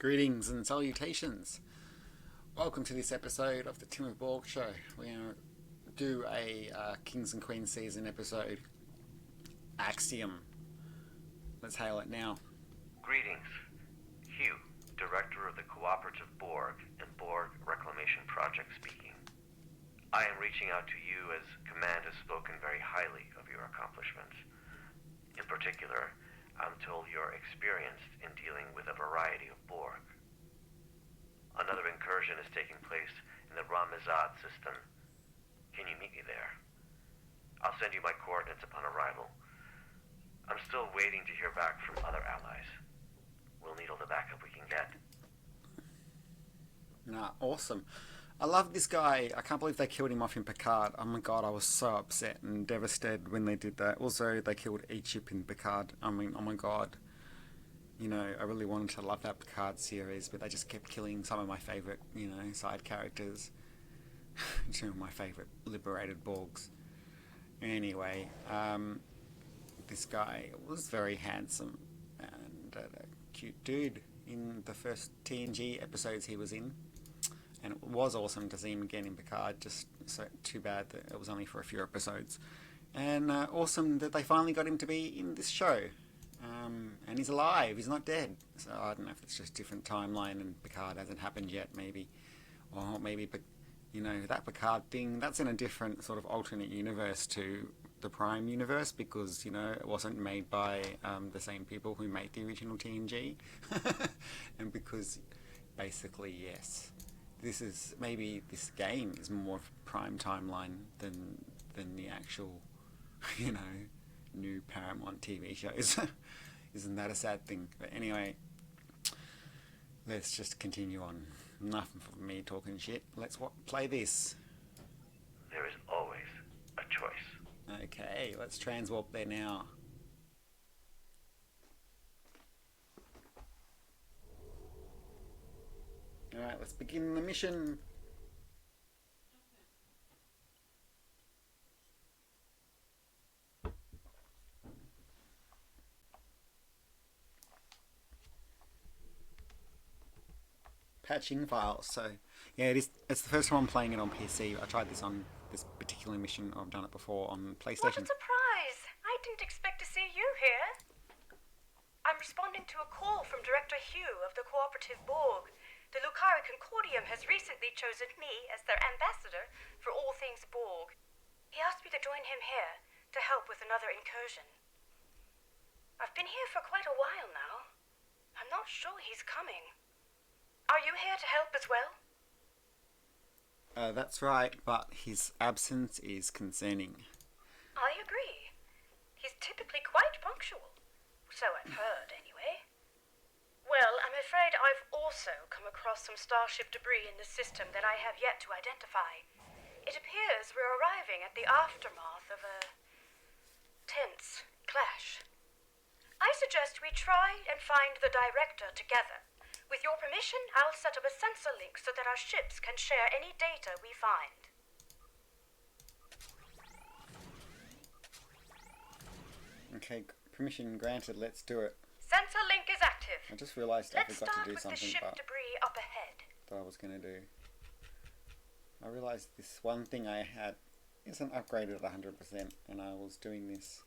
Greetings and salutations. Welcome to this episode of the Tim of Borg Show. We're going to do a Kings and Queens season episode, Axiom. Let's hail it now. Greetings. Hugh, Director of the Cooperative Borg and Borg Reclamation Project speaking. I am reaching out to you as Command has spoken very highly of your accomplishments. In particular, I'm told you're experienced in dealing with a variety of Borg. Another incursion is taking place in the Ramazad system. Can you meet me there? I'll send you my coordinates upon arrival. I'm still waiting to hear back from other allies. We'll need all the backup we can get. Awesome. I love this guy. I can't believe they killed him off in Picard. Oh my god, I was so upset and devastated when they did that. Also, they killed each ship in Picard. I mean, oh my god. You know, I really wanted to love that Picard series, but they just kept killing some of my favourite, side characters. Some of my favourite liberated Borgs. Anyway, this guy was very handsome and a cute dude in the first TNG episodes he was in. And it was awesome to see him again in Picard, just so too bad that it was only for a few episodes. And awesome that they finally got him to be in this show. And he's alive, he's not dead. So I don't know if it's just a different timeline and Picard hasn't happened yet, maybe. Or maybe, but that Picard thing, that's in a different sort of alternate universe to the Prime universe, because, it wasn't made by the same people who made the original TNG. And because, basically, yes. This game is more of a Prime timeline than the actual, new Paramount TV shows. Isn't that a sad thing? But anyway, let's just continue on. Enough of me talking shit. Let's play this. There is always a choice. Okay, let's transwarp there now. Alright, let's begin the mission. Patching files. So, yeah, it's the first time I'm playing it on PC. I tried this on this particular mission. I've done it before on PlayStation. What a surprise! I didn't expect to see you here. I'm responding to a call from Director Hugh of the Cooperative Borg. The Lucari Concordium has recently chosen me as their ambassador for all things Borg. He asked me to join him here to help with another incursion. I've been here for quite a while now. I'm not sure he's coming. Are you here to help as well? That's right, but his absence is concerning. I agree. He's typically quite punctual. So I've heard, anyway. Well, I'm afraid I've also come across some starship debris in the system that I have yet to identify. It appears we're arriving at the aftermath of a tense clash. I suggest we try and find the director together. With your permission, I'll set up a sensor link so that our ships can share any data we find. Okay, permission granted, let's do it. Sensor link is active. I just realised I forgot to do something Let's start with the ship debris up ahead. that I was going to do. I realised this one thing I had isn't upgraded at 100%, and I was doing this.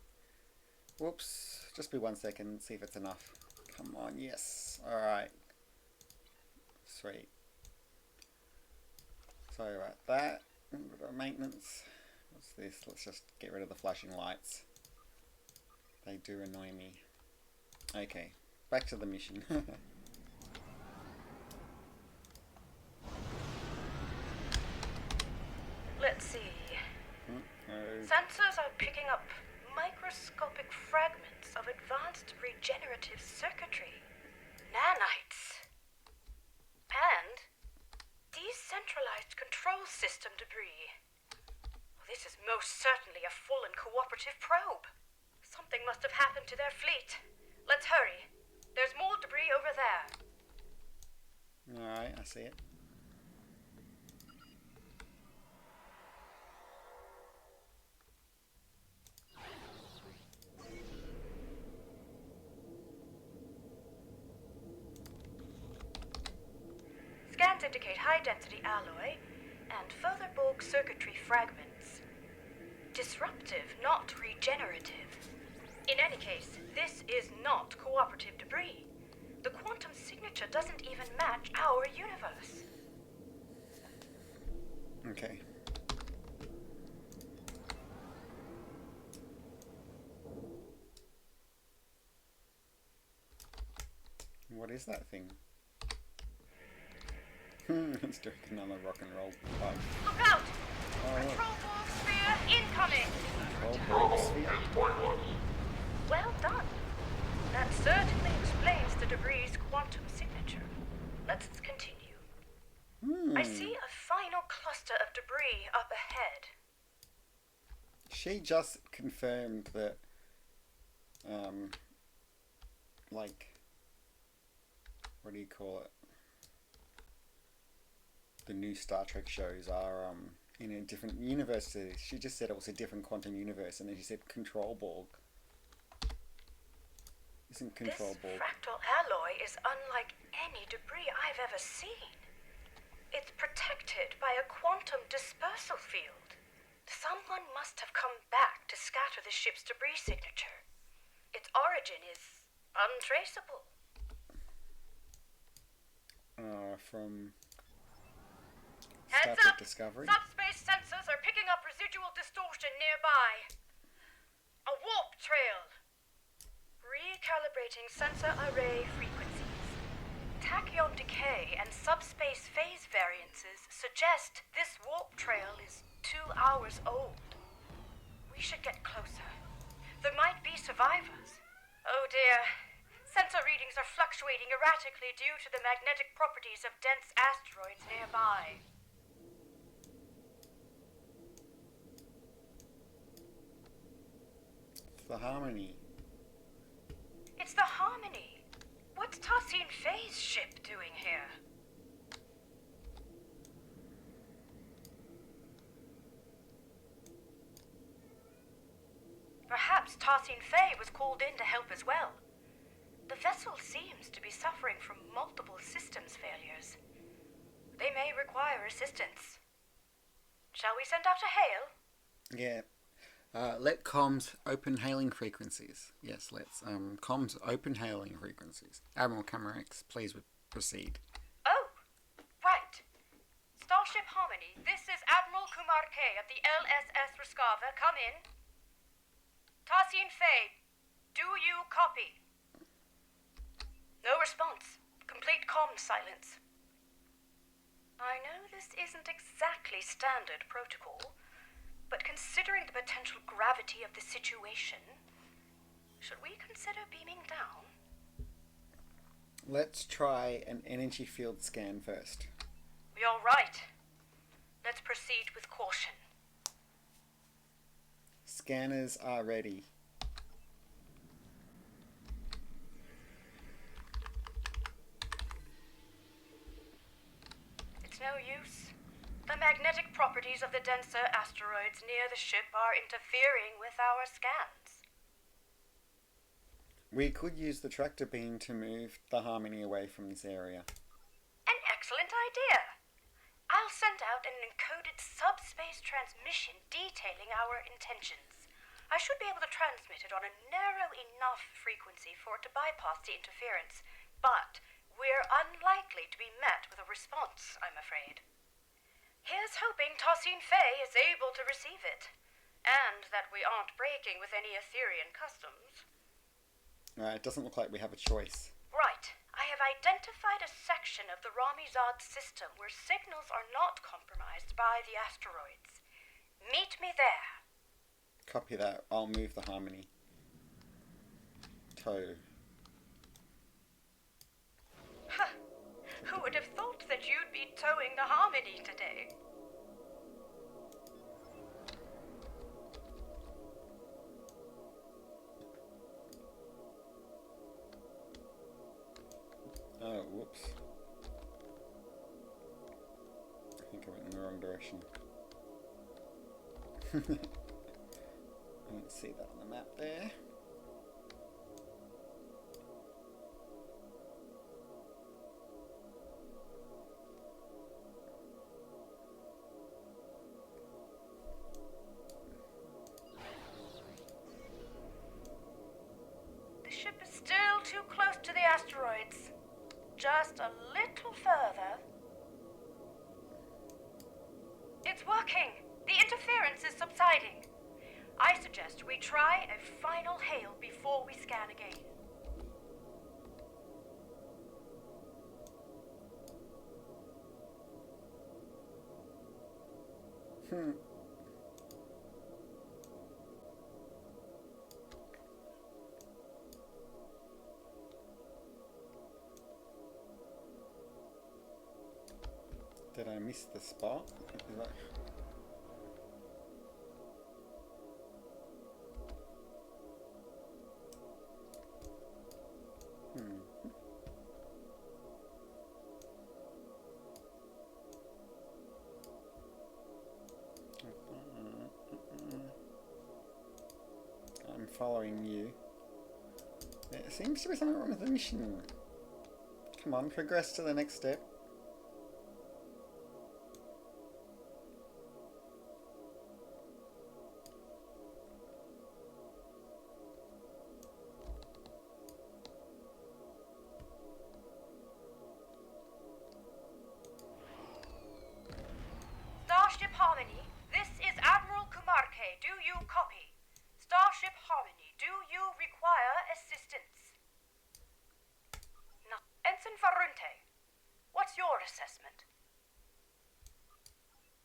Whoops, just be 1 second, see if it's enough. Come on, yes, alright. Sweet. Sorry about that. Maintenance. What's this? Let's just get rid of the flashing lights. They do annoy me. Okay, back to the mission. Let's see. Sensors are picking up microscopic fragments of advanced regenerative circuitry, nanites, and decentralized control system debris. Well, this is most certainly a full and cooperative probe. Something must have happened to their fleet. Let's hurry. There's more debris over there. Alright, I see it. signs indicate high-density alloy and further Borg circuitry fragments. Disruptive, not regenerative. In any case, this is not cooperative debris. The quantum signature doesn't even match our universe. Okay. What is that thing? Let's do another rock and roll bug. Look out! Oh, Control Borg sphere incoming! control Borg sphere. Well done. That certainly explains the debris' quantum signature. Let's continue. I see a final cluster of debris up ahead. She just confirmed that, like, what do you call it? The new Star Trek shows are, in a different universe. She just said it was a different quantum universe, and then she said Control Borg. Isn't Control Borg? This fractal alloy is unlike any debris I've ever seen. It's protected by a quantum dispersal field. Someone must have come back to scatter the ship's debris signature. Its origin is untraceable. From Heads Star Trek up! Discovery. Subspace sensors are picking up residual distortion nearby. A warp trail. Recalibrating sensor array frequencies. Tachyon decay and subspace phase variances suggest this warp trail is 2 hours old. We should get closer. There might be survivors. Oh dear. Sensor readings are fluctuating erratically due to the magnetic properties of dense asteroids nearby. The Harmony. It's the Harmony. What's Tassine Faye's ship doing here? Perhaps Tassine Faye was called in to help as well. The vessel seems to be suffering from multiple systems failures. They may require assistance. Shall we send out a hail? Yeah. Let comms open hailing frequencies. Yes, let's. Comms open hailing frequencies. Admiral Camarex, please proceed. Oh, right. Starship Harmony, this is Admiral Kumar K of the LSS Raskava. Come in. Tassine Faye, do you copy? No response. Complete comm silence. I know this isn't exactly standard protocol, but considering the potential gravity of the situation, should we consider beaming down? Let's try an energy field scan first. You're right. Let's proceed with caution. Scanners are ready. It's no use. The magnetic properties of the denser asteroids near the ship are interfering with our scans. We could use the tractor beam to move the Harmony away from this area. An excellent idea. I'll send out an encoded subspace transmission detailing our intentions. I should be able to transmit it on a narrow enough frequency for it to bypass the interference, but we're unlikely to be met with a response, I'm afraid. Here's hoping Tassine Faye is able to receive it, and that we aren't breaking with any Etherian customs. It doesn't look like we have a choice. Right. I have identified a section of the Ramizad system where signals are not compromised by the asteroids. Meet me there. Copy that. I'll move the Harmony. Tow. Huh. Who would have thought that you'd be towing the Harmony today? Oh, whoops. I think I went in the wrong direction. I don't see that on the map there. asteroids. Just a little further. It's working! The interference is subsiding. I suggest we try a final hail before we scan again. Did I miss the spot? Is that... I'm following you. There seems to be something wrong with the mission. Come on, progress to the next step. Starship Harmony, this is Admiral Kumarke. Do you copy? Starship Harmony, do you require assistance? No. Ensign Farunte, what's your assessment?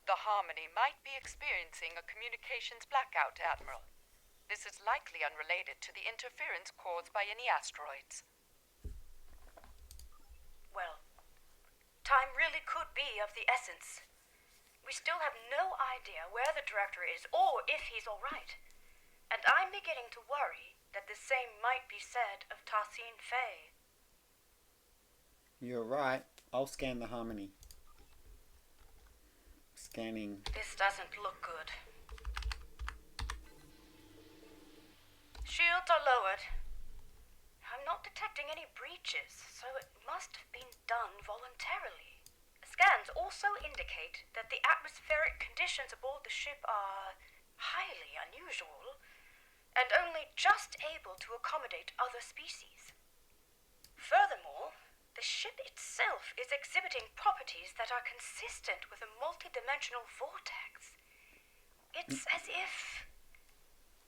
The Harmony might be experiencing a communications blackout, Admiral. This is likely unrelated to the interference caused by any asteroids. Well, time really could be of the essence. We still have no idea where the director is or if he's all right. And I'm beginning to worry that the same might be said of Tassine Fay. You're right. I'll scan the Harmony. Scanning. This doesn't look good. Shields are lowered. I'm not detecting any breaches, so it must have been done voluntarily. Scans also indicate that the atmospheric conditions aboard the ship are highly unusual and only just able to accommodate other species. Furthermore, the ship itself is exhibiting properties that are consistent with a multidimensional vortex. It's as if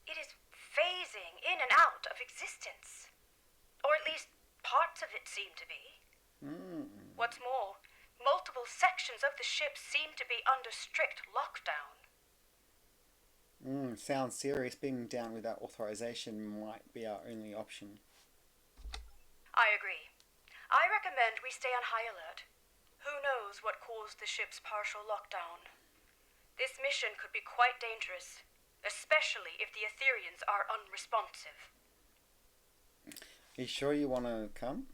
it is phasing in and out of existence. Or at least parts of it seem to be. What's more, multiple sections of the ship seem to be under strict lockdown. Sounds serious. Being down without authorization might be our only option. I agree. I recommend we stay on high alert. Who knows what caused the ship's partial lockdown? This mission could be quite dangerous, especially if the Etherians are unresponsive. Are you sure you want to come?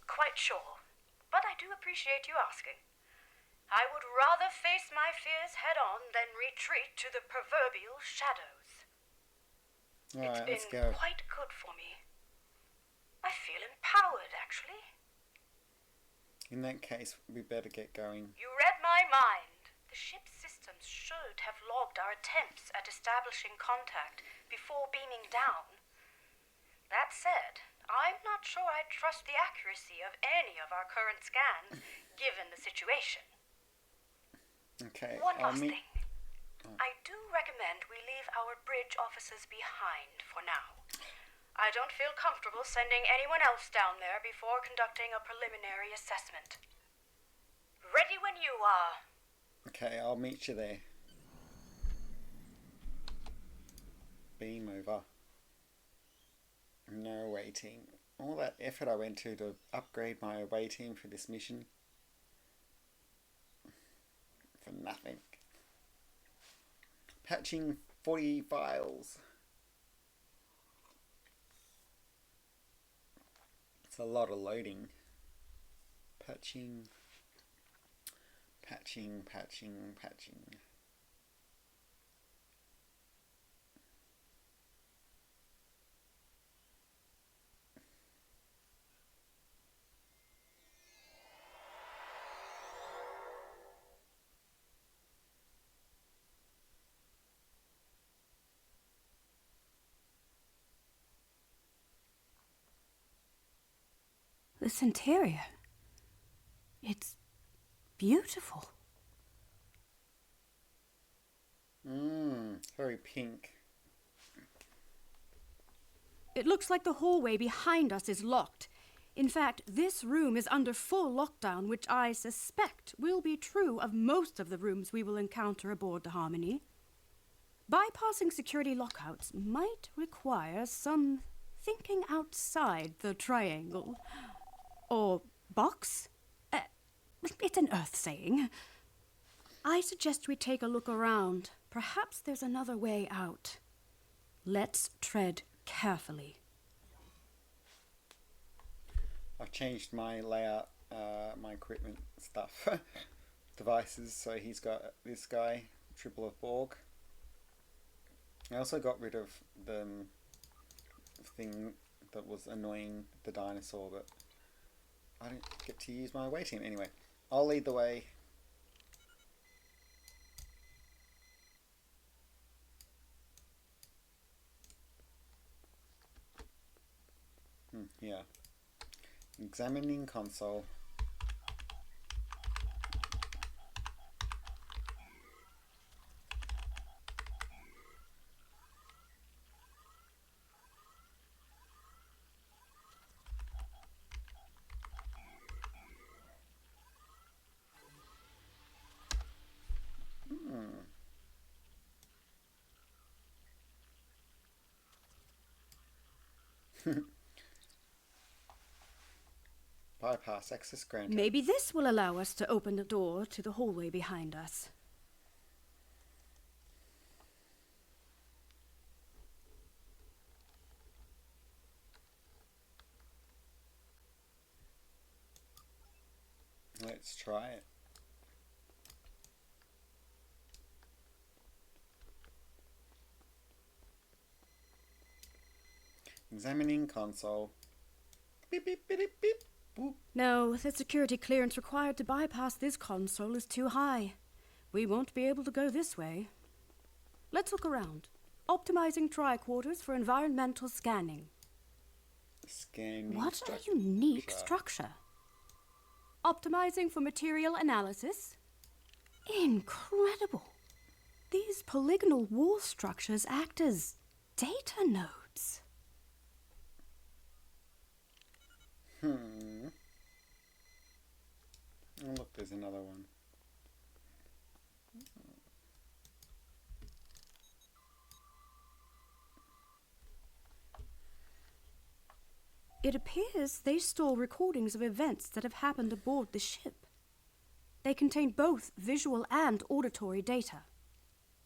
Quite sure, but I do appreciate you asking. I would rather face my fears head-on than retreat to the proverbial shadows. Alright, let's It's been go. quite good for me. I feel empowered, actually. In that case, we better get going. You read my mind. The ship's systems should have logged our attempts at establishing contact before beaming down. That said, I'm not sure I trust the accuracy of any of our current scans, given the situation. Okay, One I'll last meet... thing. I do recommend we leave our bridge officers behind for now. I don't feel comfortable sending anyone else down there before conducting a preliminary assessment. Ready when you are. Okay, I'll meet you there. Beam over. No waiting. All that effort I went to upgrade my away team for this mission. For nothing. Patching 40 files. It's a lot of loading. Patching. Patching. This interior. It's beautiful. Very pink. It looks like the hallway behind us is locked. In fact, this room is under full lockdown, which I suspect will be true of most of the rooms we will encounter aboard the Harmony. Bypassing security lockouts might require some thinking outside the triangle. Or box? It's an Earth saying. I suggest we take a look around. Perhaps there's another way out. Let's tread carefully. I've changed my layout, my equipment stuff, devices. So he's got this guy, triple of Borg. I also got rid of the thing that was annoying the dinosaur, but I don't get to use my away team. Anyway, I'll lead the way. Yeah. Examining console. Bypass access granted. Maybe this will allow us to open the door to the hallway behind us. Let's try it. Examining console. Beep, beep, beep, beep, beep. Boop. No, the security clearance required to bypass this console is too high. We won't be able to go this way. Let's look around. Optimizing tricorders for environmental scanning. Scanning. What a unique structure. Optimizing for material analysis. Incredible. These polygonal wall structures act as data nodes. Oh, look, there's another one. It appears they store recordings of events that have happened aboard the ship. They contain both visual and auditory data.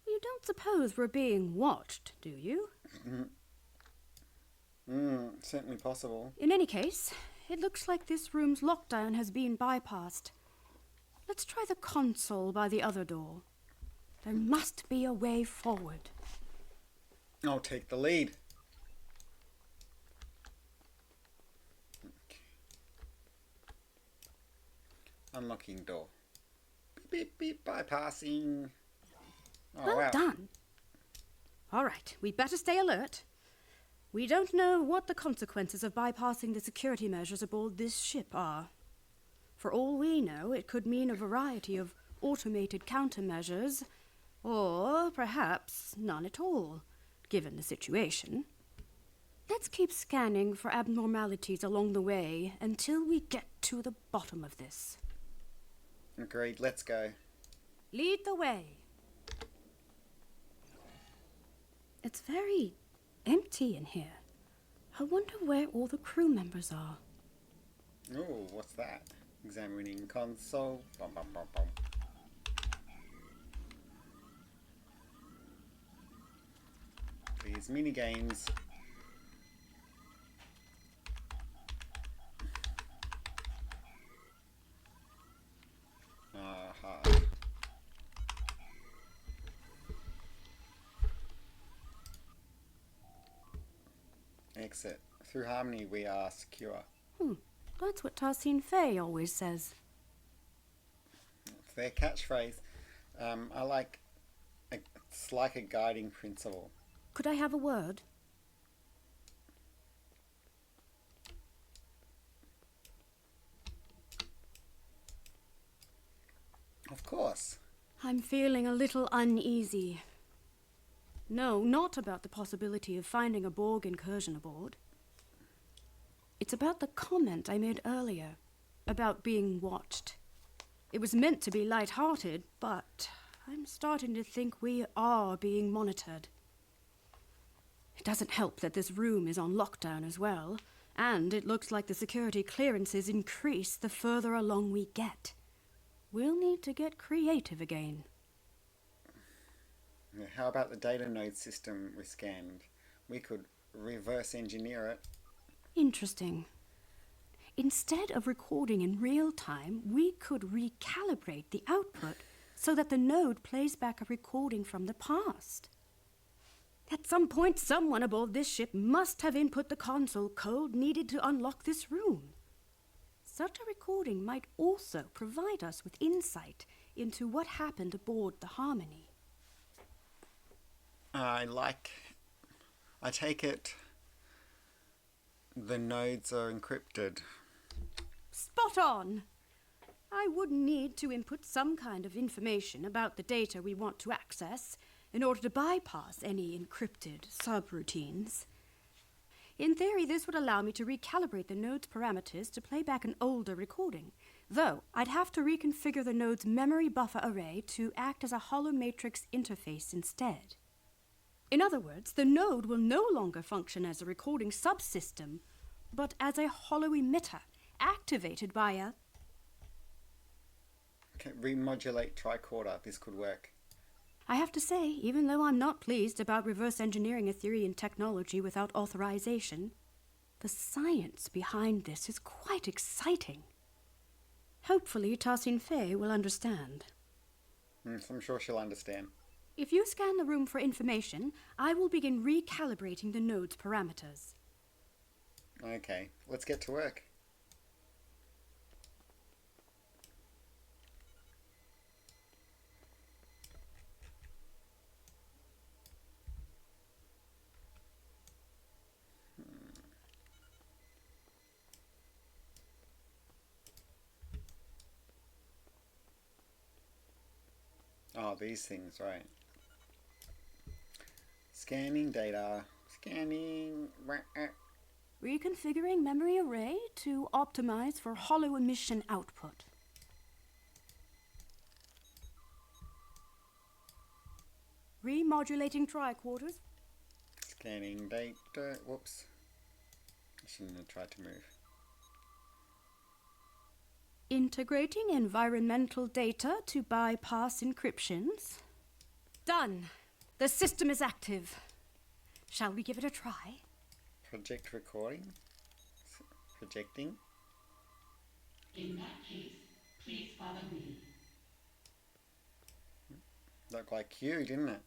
You don't suppose we're being watched, do you? Certainly possible. In any case, it looks like this room's lockdown has been bypassed. Let's try the console by the other door. There must be a way forward. I'll take the lead. Unlocking door. Beep, beep, beep, bypassing. Oh, Well wow. done. All right, we'd better stay alert. We don't know what the consequences of bypassing the security measures aboard this ship are. For all we know, it could mean a variety of automated countermeasures, or perhaps none at all, given the situation. Let's keep scanning for abnormalities along the way until we get to the bottom of this. Agreed, let's go. Lead the way. It's very empty in here. I wonder where all the crew members are. Oh, what's that? Examining console. Bum, bum, bum, bum. These mini games. Aha. Exit. Through Harmony we are secure. That's what Tarsine Fay always says. It's their catchphrase. I like... It's like a guiding principle. Could I have a word? Of course. I'm feeling a little uneasy. No, not about the possibility of finding a Borg incursion aboard. It's about the comment I made earlier, about being watched. It was meant to be light-hearted, but I'm starting to think we are being monitored. It doesn't help that this room is on lockdown as well, and it looks like the security clearances increase the further along we get. We'll need to get creative again. How about the data node system we scanned? We could reverse engineer it. Interesting. Instead of recording in real time, we could recalibrate the output so that the node plays back a recording from the past. At some point, someone aboard this ship must have input the console code needed to unlock this room. Such a recording might also provide us with insight into what happened aboard the Harmony. I take it the nodes are encrypted. Spot on! I would need to input some kind of information about the data we want to access in order to bypass any encrypted subroutines. In theory, this would allow me to recalibrate the node's parameters to play back an older recording, though I'd have to reconfigure the node's memory buffer array to act as a hollow matrix interface instead. In other words, the node will no longer function as a recording subsystem, but as a hollow emitter, activated by a... Okay, remodulate tricorder. This could work. I have to say, even though I'm not pleased about reverse engineering a theory in technology without authorization, the science behind this is quite exciting. Hopefully, Tassin Fei will understand. I'm sure she'll understand. If you scan the room for information, I will begin recalibrating the node's parameters. Okay, let's get to work. Oh, these things, right. Scanning data. Scanning. Reconfiguring memory array to optimize for hollow emission output. Remodulating tricorders. Scanning data. Whoops. I shouldn't have tried to move. Integrating environmental data to bypass encryptions. Done. The system is active. Shall we give it a try? Project recording. Projecting. In that case, please follow me. Looked like you, didn't it?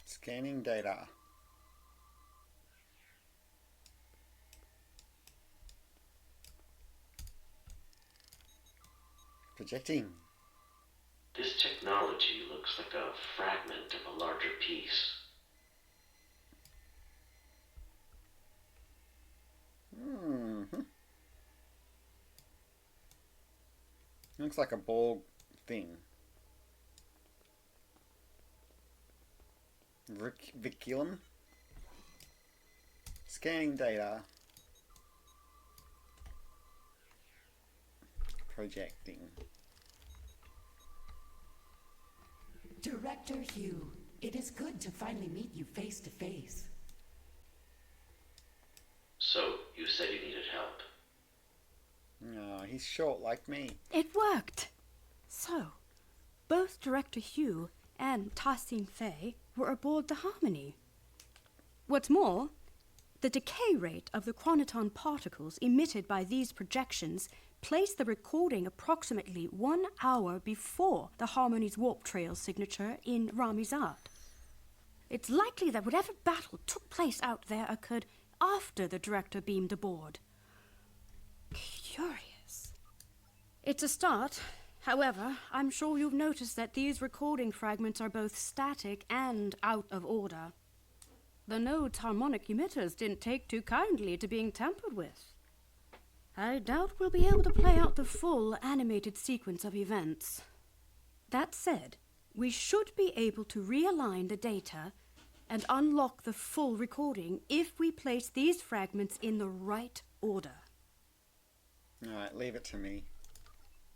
Scanning data. Projecting. This technology looks like a fragment of a larger piece. Looks like a Borg thing. Viculum. Scanning data. Projecting. Director Hugh, it is good to finally meet you face to face. So, you said you needed help. Oh, he's short like me. It worked! So, both Director Hugh and Tassin Fei were aboard the Harmony. What's more, the decay rate of the chronoton particles emitted by these projections placed the recording approximately 1 hour before the Harmony's warp trail signature in Ramizad. It's likely that whatever battle took place out there occurred after the director beamed aboard. Curious. It's a start. However, I'm sure you've noticed that these recording fragments are both static and out of order. The node's harmonic emitters didn't take too kindly to being tampered with. I doubt we'll be able to play out the full animated sequence of events. That said, we should be able to realign the data and unlock the full recording if we place these fragments in the right order. Alright, leave it to me.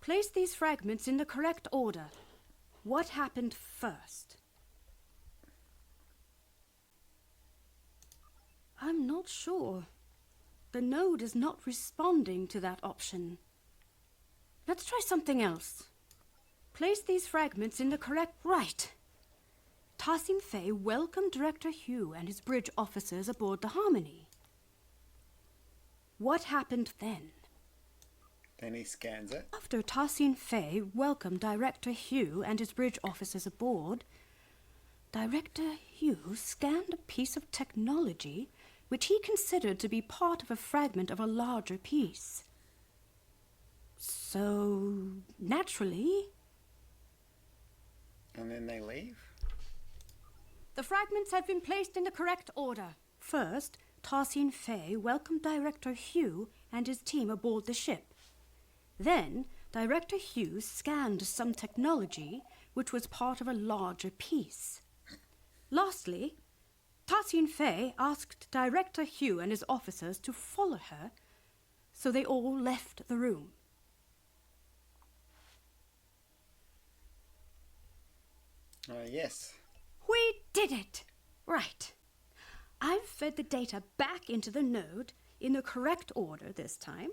Place these fragments in the correct order. What happened first? I'm not sure. The node is not responding to that option. Let's try something else. Place these fragments in the correct... Right! Tassim Fay welcomed Director Hugh and his bridge officers aboard the Harmony. What happened then? Then he scans it. After Tassim Fay welcomed Director Hugh and his bridge officers aboard, Director Hugh scanned a piece of technology which he considered to be part of a fragment of a larger piece. So, naturally... And then they leave? The fragments have been placed in the correct order. First, Tassim Fay welcomed Director Hugh and his team aboard the ship. Then, Director Hugh scanned some technology which was part of a larger piece. Lastly, Tassim Fay asked Director Hugh and his officers to follow her, so they all left the room. Yes. We did it! Right. I've fed the data back into the node in the correct order this time.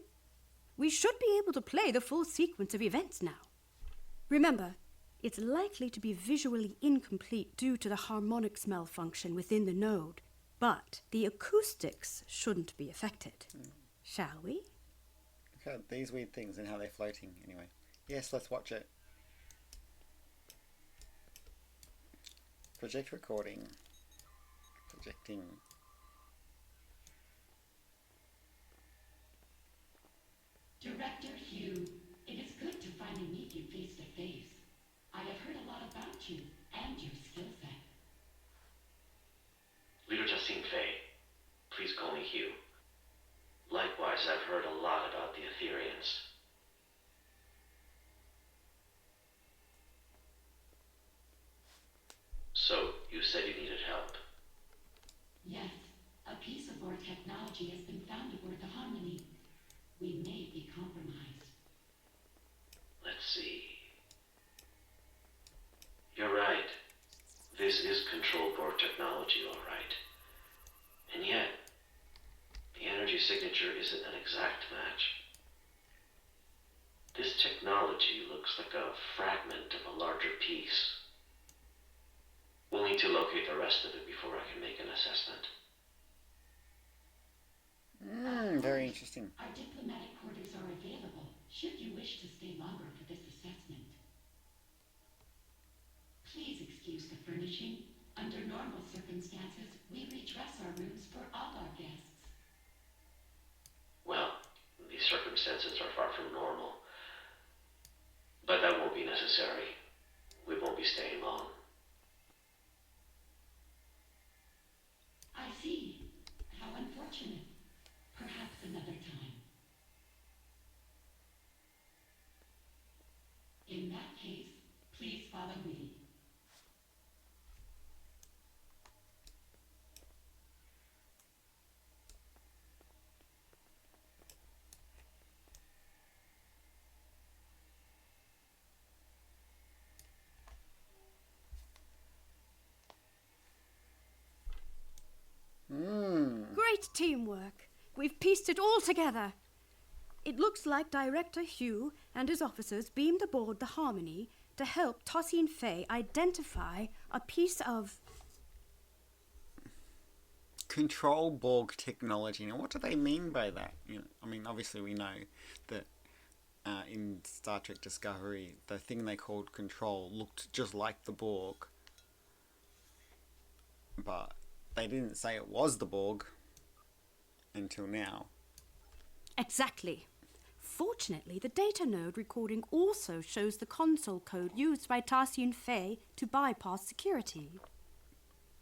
We should be able to play the full sequence of events now. Remember, it's likely to be visually incomplete due to the harmonics malfunction within the node, but the acoustics shouldn't be affected. Shall we? Look at these weird things and how they're floating anyway. Yes, let's watch it. Project recording. Projecting. Director Hugh, it is good to finally meet you face to face. I have heard a lot about you and your skill set. Leader Tassim Fay, please call me Hugh. Likewise, I've heard a lot about the Etherians. So, you said you needed help. Yes, a piece of Borg technology has been found aboard the Harmony. We may be compromised. Let's see. You're right. This is control Borg technology, all right. And yet, the energy signature isn't an exact match. This technology looks like a fragment of a larger piece. We'll need to locate the rest of it before I can make an assessment. Very interesting. Our diplomatic quarters are available, should you wish to stay longer for this assessment. Please excuse the furnishing. Under normal circumstances, we redress our rooms for all our guests. Well, these circumstances are far from normal. But that won't be necessary. We won't be staying long. I see. How unfortunate. Perhaps another time. In that case, please follow me. Great teamwork. We've pieced it all together. It looks like Director Hugh and his officers beamed aboard the Harmony to help Tassim Fay identify a piece of... Control Borg technology. Now, what do they mean by that? You know, I mean, obviously we know that in Star Trek Discovery, the thing they called Control looked just like the Borg. But they didn't say it was the Borg until now. Exactly. Fortunately, the data node recording also shows the console code used by Tassim Fay to bypass security.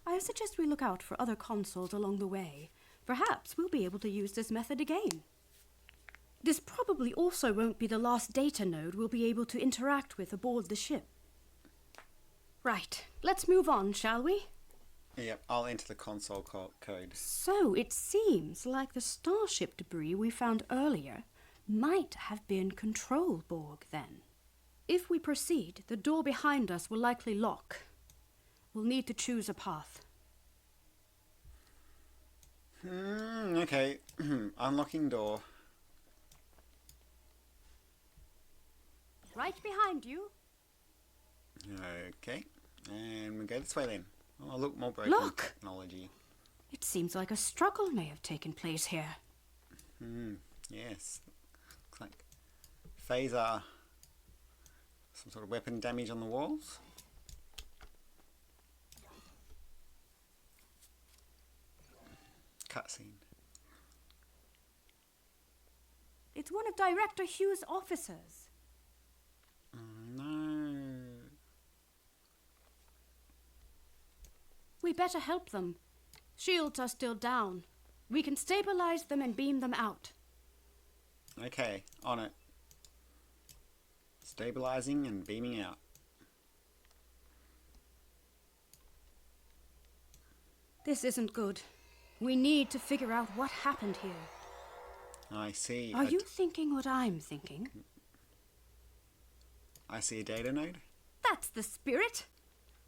I suggest we look out for other consoles along the way. Perhaps we'll be able to use this method again. This probably also won't be the last data node we'll be able to interact with aboard the ship. Right, let's move on, shall we? Yep, I'll enter the console code. So it seems like the starship debris we found earlier might have been control Borg then. If we proceed, the door behind us will likely lock. We'll need to choose a path. Okay. Unlocking door. Right behind you. Okay. And we go this way then. Oh, look, more broken Look! technology. It seems like a struggle may have taken place here. Yes. Looks like phaser. Some sort of weapon damage on the walls. Cutscene. It's one of Director Hugh's officers. No. We better help them. Shields are still down. We can stabilize them and beam them out. Okay, on it. Stabilizing and beaming out. This isn't good. We need to figure out what happened here. I see. Are you thinking what I'm thinking? I see a data node. That's the spirit!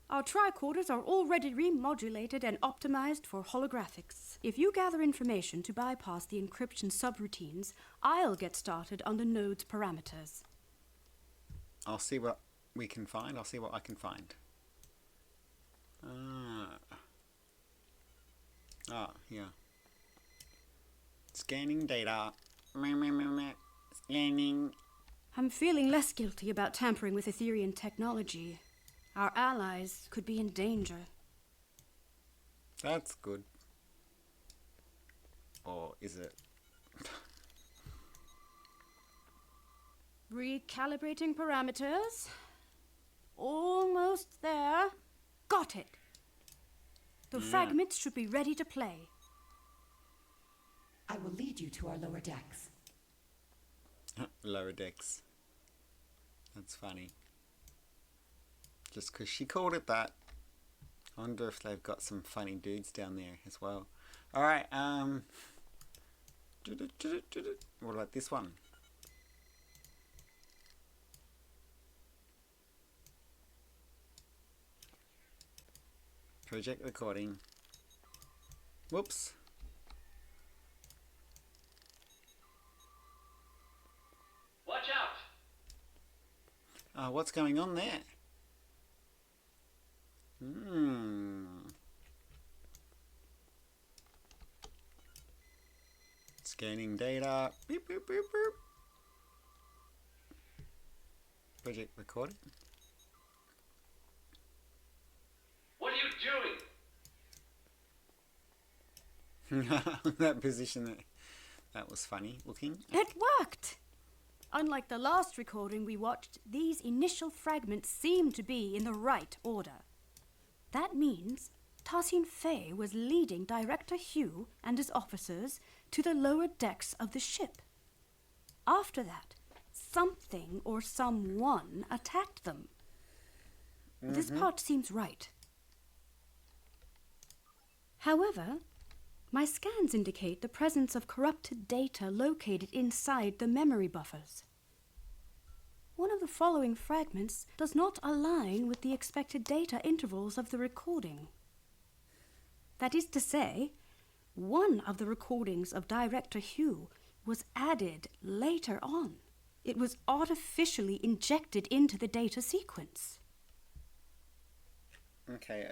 Our tricorders are already remodulated and optimized for holographics. If you gather information to bypass the encryption subroutines, I'll get started on the node's parameters. I'll see what we can find. I'll see what I can find. Yeah. Scanning data. Scanning. I'm feeling less guilty about tampering with Etherian technology. Our allies could be in danger. That's good. Or is it? Recalibrating parameters. Almost there. Got it. The fragments should be ready to play. I will lead you to our lower decks. Lower decks. That's funny. Just because she called it that. I wonder if they've got some funny dudes down there as well. Alright, what about this one? Project recording. Whoops. Watch out! What's going on there? Scanning data. Beep, boop, boop, boop. Project recording. What are you doing? That position, that was funny looking. It worked! Unlike the last recording we watched, these initial fragments seem to be in the right order. That means Tassine Fey was leading Director Hugh and his officers to the lower decks of the ship. After that, something or someone attacked them. This part seems right. However, my scans indicate the presence of corrupted data located inside the memory buffers. One of the following fragments does not align with the expected data intervals of the recording. That is to say, one of the recordings of Director Hugh was added later on. It was artificially injected into the data sequence. Okay,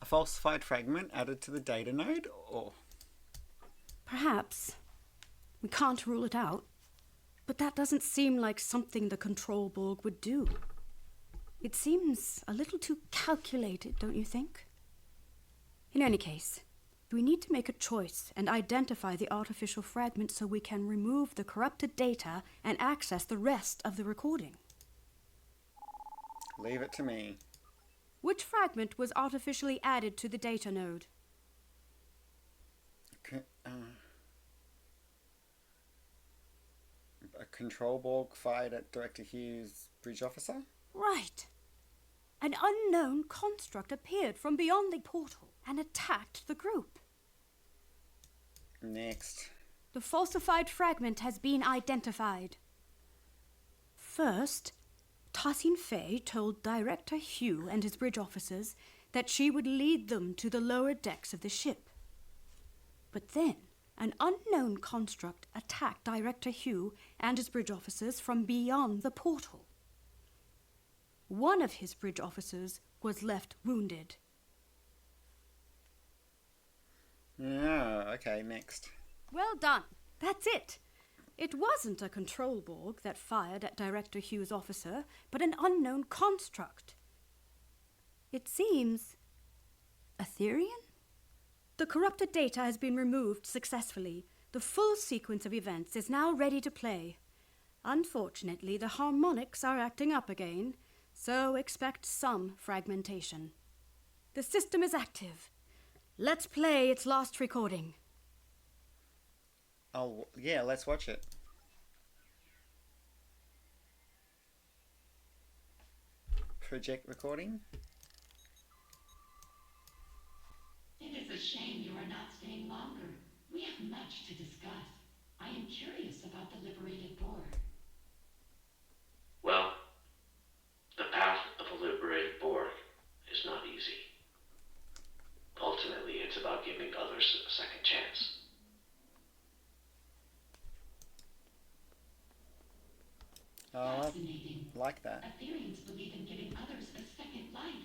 a falsified fragment added to the data node, or? Perhaps. We can't rule it out. But that doesn't seem like something the control Borg would do. It seems a little too calculated, don't you think? In any case, we need to make a choice and identify the artificial fragment so we can remove the corrupted data and access the rest of the recording. Leave it to me. Which fragment was artificially added to the data node? A control Borg fired at Director Hughes' bridge officer? Right. An unknown construct appeared from beyond the portal and attacked the group. Next. The falsified fragment has been identified. First, Tassin Fei told Director Hugh and his bridge officers that she would lead them to the lower decks of the ship. But then, an unknown construct attacked Director Hugh and his bridge officers from beyond the portal. One of his bridge officers was left wounded. Yeah, okay, next. Well done. That's it. It wasn't a control Borg that fired at Director Hugh's officer, but an unknown construct. It seems Aetherian? The corrupted data has been removed successfully. The full sequence of events is now ready to play. Unfortunately, the harmonics are acting up again, so expect some fragmentation. The system is active. Let's play its last recording. Oh, yeah, let's watch it. Project recording? It is a shame you are not staying longer. We have much to discuss. I am curious about the liberated Borg. Well, the path of a liberated Borg is not easy. Ultimately, it's about giving others a second chance. Oh, Fascinating. I like that. Aetherians believe in giving others a second life,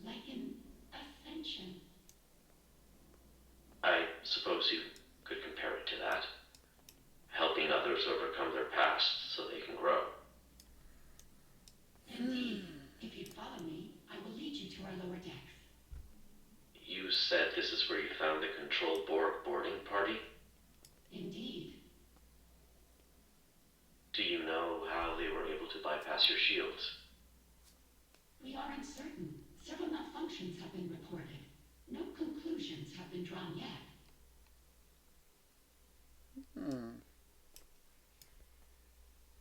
like in ascension. I suppose you could compare it to that. Helping others overcome their past so they can grow. Indeed. If you follow me, I will lead you to our lower decks. You said this is where you found the control Borg boarding party? Indeed. Do you know how they were able to bypass your shields? We are uncertain. Several malfunctions have been reported. No conclusions have been drawn yet.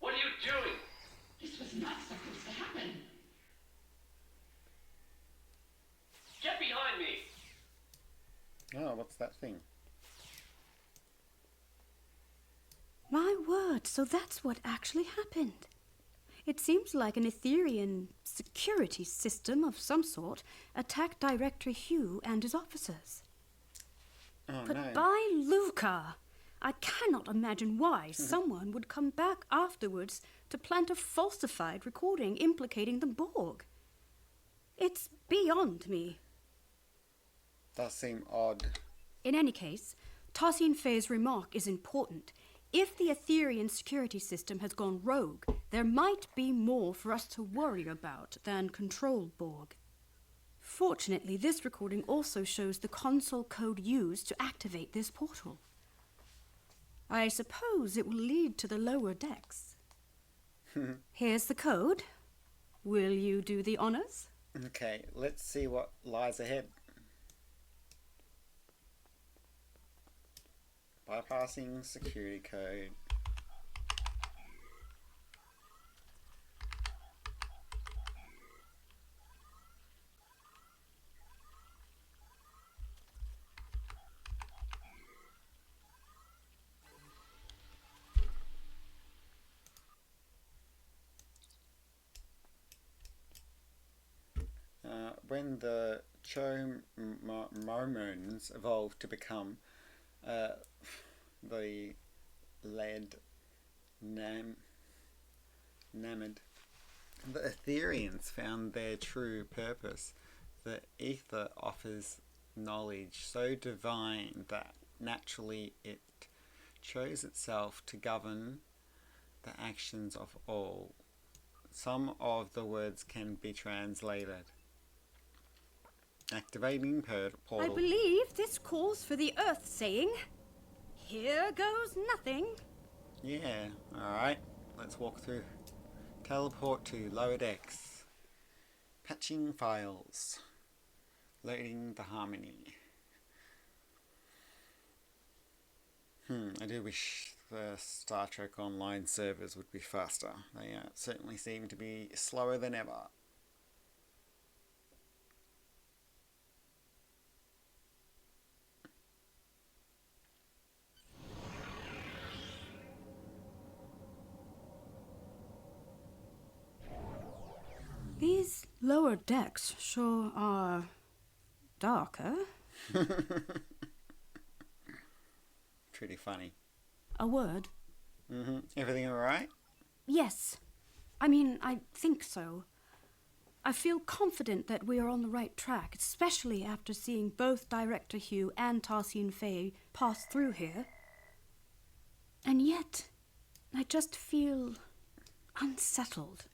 What are you doing? This was not supposed to happen. Get behind me! Oh, what's that thing? My word, so that's what actually happened. It seems like an Aetherian security system of some sort attacked Director Hugh and his officers. Oh, But no. by Luca, I cannot imagine why someone would come back afterwards to plant a falsified recording implicating the Borg. It's beyond me. Does seem odd. In any case, Tassin Fei's remark is important. If the Aetherian security system has gone rogue, there might be more for us to worry about than control Borg. Fortunately, this recording also shows the console code used to activate this portal. I suppose it will lead to the lower decks. Here's the code. Will you do the honors? Okay, let's see what lies ahead. Bypassing security code. When the Chomomons evolved to become the lead namid, the Aetherians found their true purpose. The ether offers knowledge so divine that naturally it chose itself to govern the actions of all. Some of the words can be translated. Activating portal. I believe this calls for the Earth saying, "Here goes nothing." Yeah, alright. Let's walk through. Teleport to lower decks. Patching files. Loading the Harmony. I do wish the Star Trek Online servers would be faster. They certainly seem to be slower than ever. These lower decks sure are darker. Pretty funny. A word? Everything alright? Yes. I think so. I feel confident that we are on the right track, especially after seeing both Director Hugh and Tarsine Faye pass through here. And yet, I just feel unsettled.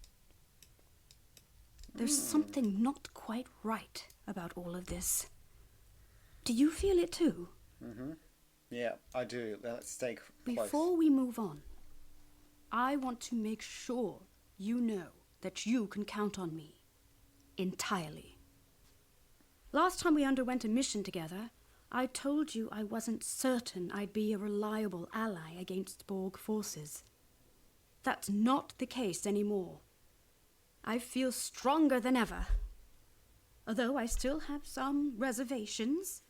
There's something not quite right about all of this. Do you feel it too? Yeah, I do. Let's stay close. Before we move on, I want to make sure you know that you can count on me. Entirely. Last time we underwent a mission together, I told you I wasn't certain I'd be a reliable ally against Borg forces. That's not the case anymore. I feel stronger than ever. Although I still have some reservations,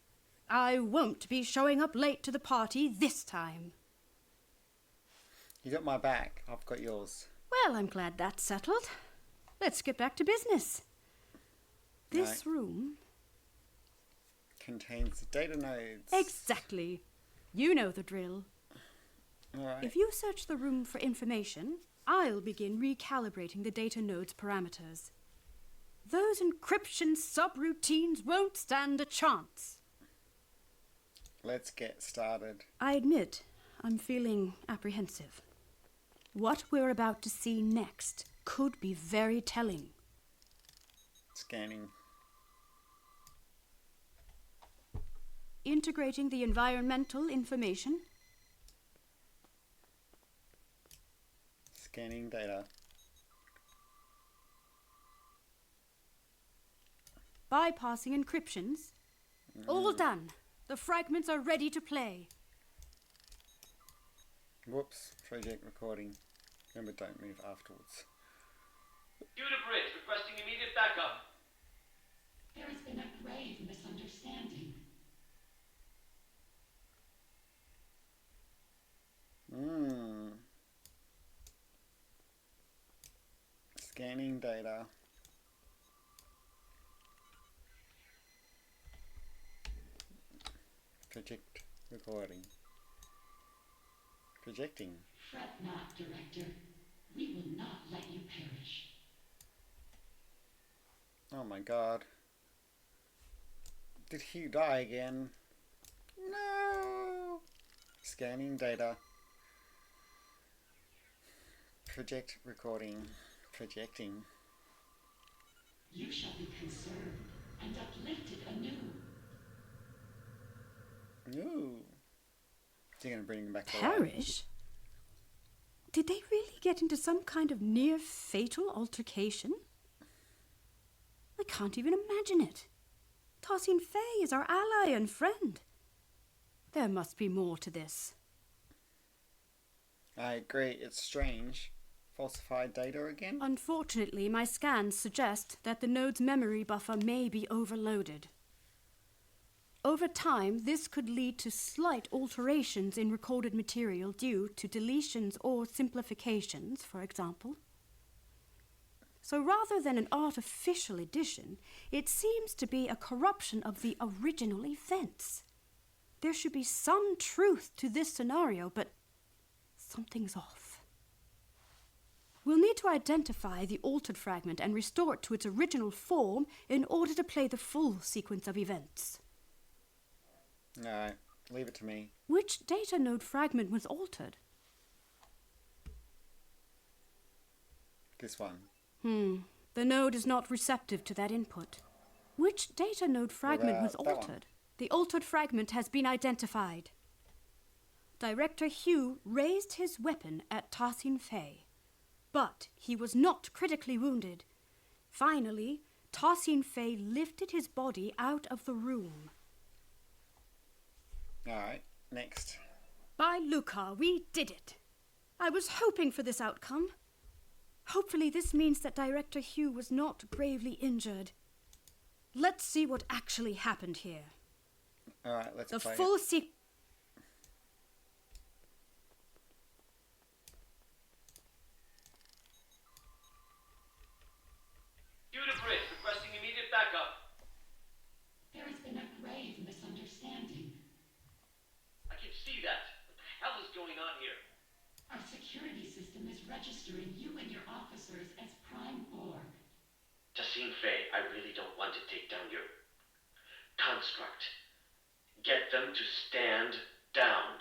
I won't be showing up late to the party this time. You got my back. I've got yours. Well, I'm glad that's settled. Let's get back to business. This room contains data nodes. Exactly. You know the drill. Alright. If you search the room for information, I'll begin recalibrating the data node's parameters. Those encryption subroutines won't stand a chance. Let's get started. I admit I'm feeling apprehensive. What we're about to see next could be very telling. Scanning. Integrating the environmental information. Scanning data. Bypassing encryptions. All done. The fragments are ready to play. Whoops. Project recording. Remember, don't move afterwards. Due to bridge, requesting immediate backup. There has been a grave misunderstanding. Scanning data. Project recording. Projecting. Fret not, Director. We will not let you perish. Oh my god. Did Hugh die again? No! Scanning data. Project recording. Projecting. You shall be conserved and uplifted anew. No. You're gonna bring him back to life. Perish? Did they really get into some kind of near-fatal altercation? I can't even imagine it. Tarsine Faye is our ally and friend. There must be more to this. I agree, it's strange. Falsified data again? Unfortunately, my scans suggest that the node's memory buffer may be overloaded. Over time, this could lead to slight alterations in recorded material due to deletions or simplifications, for example. So rather than an artificial addition, it seems to be a corruption of the original events. There should be some truth to this scenario, but something's off. We'll need to identify the altered fragment and restore it to its original form in order to play the full sequence of events. Alright, leave it to me. Which data node fragment was altered? This one. The node is not receptive to that input. Which data node fragment was that one. altered? The altered fragment has been identified. Director Hugh raised his weapon at Tarsine Faye, but he was not critically wounded. Finally, Tarsine Fey lifted his body out of the room. Alright, next. By Lucar, we did it. I was hoping for this outcome. Hopefully this means that Director Hugh was not gravely injured. Let's see what actually happened here. Alright, let's The play full it. Due to bridge, requesting immediate backup. There has been a grave misunderstanding. I can see that. What the hell is going on here? Our security system is registering you and your officers as Prime Borg. Tassine Fey, I really don't want to take down your construct. Get them to stand down.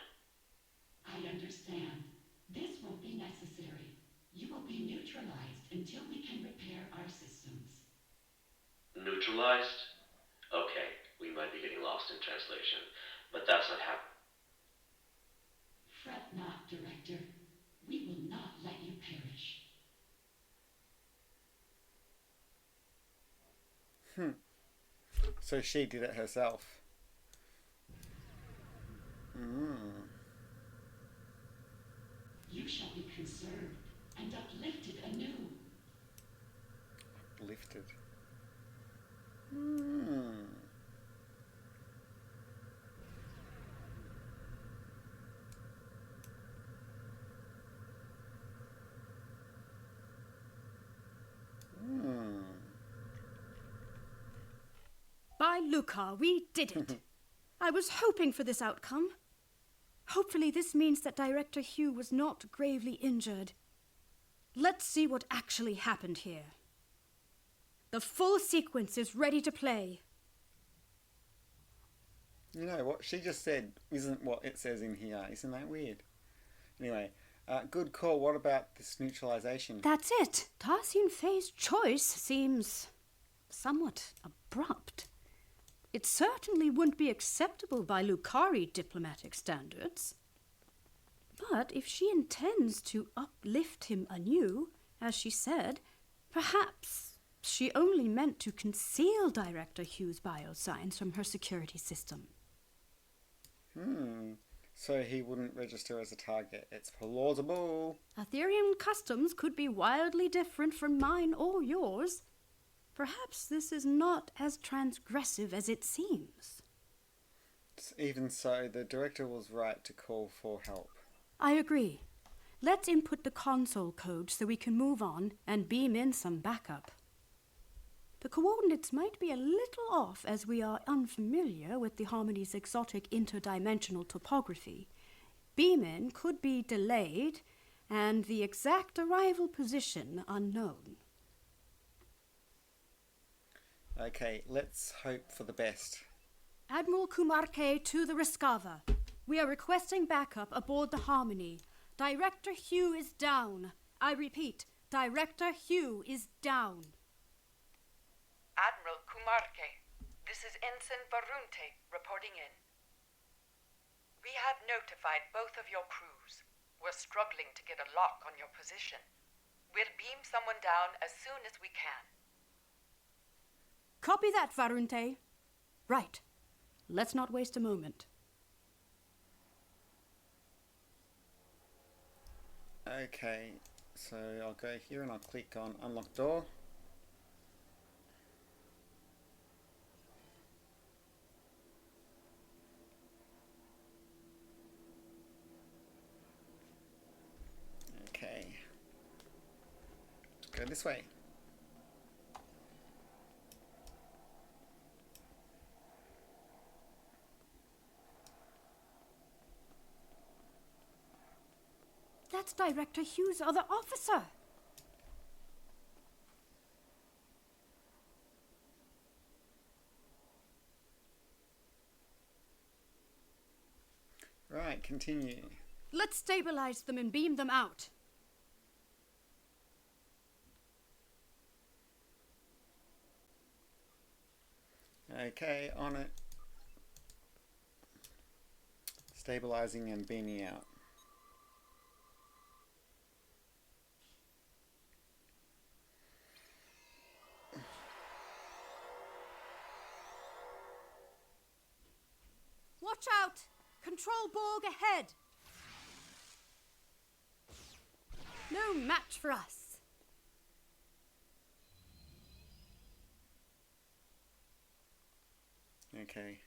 I understand. This won't be necessary. You will be neutralized until we can repair our systems. Neutralized? Okay, we might be getting lost in translation, but that's not happening. Fret not, Director. We will not let you perish. So she did it herself. You shall be conserved and uplifted anew. Lifted. By Lucar, we did it. I was hoping for this outcome. Hopefully this means that Director Hugh was not gravely injured. Let's see what actually happened here. The full sequence is ready to play. You know what she just said isn't what it says in here. Isn't that weird? Anyway, good call. What about this neutralization? That's it. Tarsine Fey's choice seems somewhat abrupt. It certainly wouldn't be acceptable by Lucari diplomatic standards. But if she intends to uplift him anew, as she said, perhaps she only meant to conceal Director Hugh's bioscience from her security system. So he wouldn't register as a target. It's plausible. Aetherian customs could be wildly different from mine or yours. Perhaps this is not as transgressive as it seems. Even so, the director was right to call for help. I agree. Let's input the console code so we can move on and beam in some backup. The coordinates might be a little off as we are unfamiliar with the Harmony's exotic interdimensional topography. Beam-in could be delayed and the exact arrival position unknown. Okay, let's hope for the best. Admiral Kumarke to the Rescava. We are requesting backup aboard the Harmony. Director Hugh is down. I repeat, Director Hugh is down. Admiral Kumarke, this is Ensign Varunte reporting in. We have notified both of your crews. We're struggling to get a lock on your position. We'll beam someone down as soon as we can. Copy that, Varunte. Right. Let's not waste a moment. Okay, so I'll go here and I'll click on unlock door. Okay. Go this way. That's Director Hugh's other officer. Right, continue. Let's stabilize them and beam them out. Okay, on it. Stabilizing and beaming out. Watch out! Control Borg ahead! No match for us. Okay.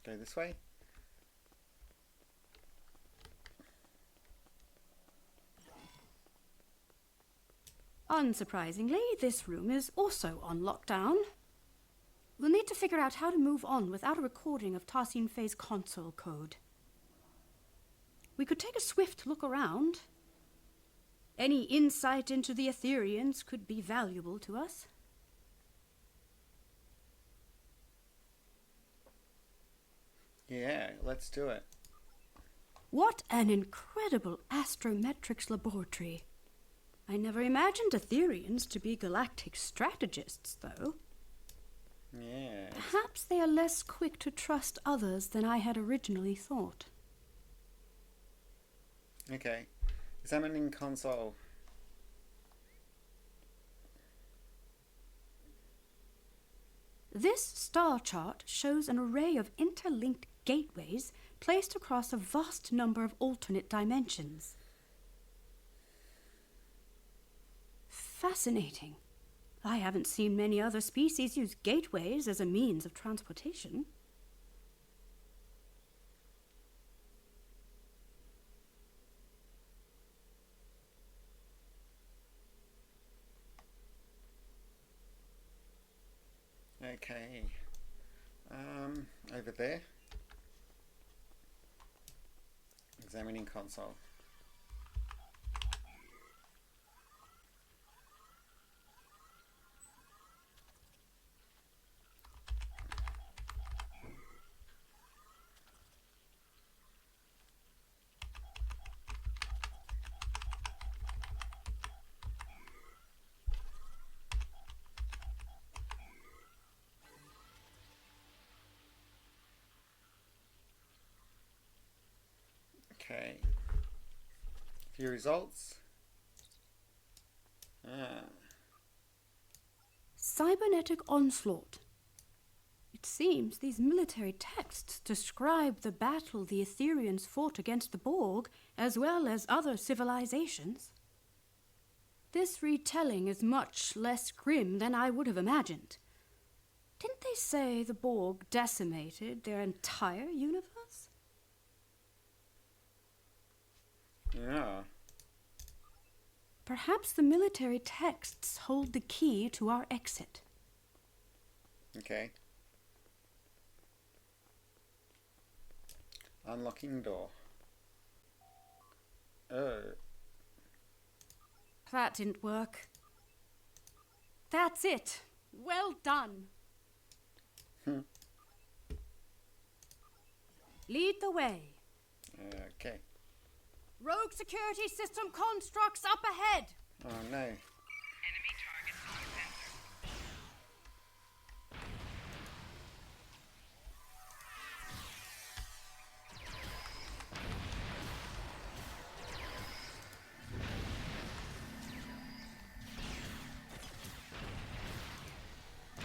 Go this way. Unsurprisingly, this room is also on lockdown. We'll need to figure out how to move on without a recording of Tarsine Faye's console code. We could take a swift look around. Any insight into the Etherians could be valuable to us. Yeah, let's do it. What an incredible astrometrics laboratory. I never imagined Etherians to be galactic strategists, though. Yeah. Perhaps they are less quick to trust others than I had originally thought. Okay. Examining console. This star chart shows an array of interlinked gateways placed across a vast number of alternate dimensions. Fascinating. I haven't seen many other species use gateways as a means of transportation. Okay. Over there. Examining console. Okay. Few results. Cybernetic onslaught. It seems these military texts describe the battle the Etherians fought against the Borg, as well as other civilizations. This retelling is much less grim than I would have imagined. Didn't they say the Borg decimated their entire universe? Yeah. Perhaps the military texts hold the key to our exit. Okay. Unlocking door. Oh. That didn't work. That's it. Well done. Lead the way. Okay. Rogue security system constructs up ahead. Oh no. Enemy targets on sensor.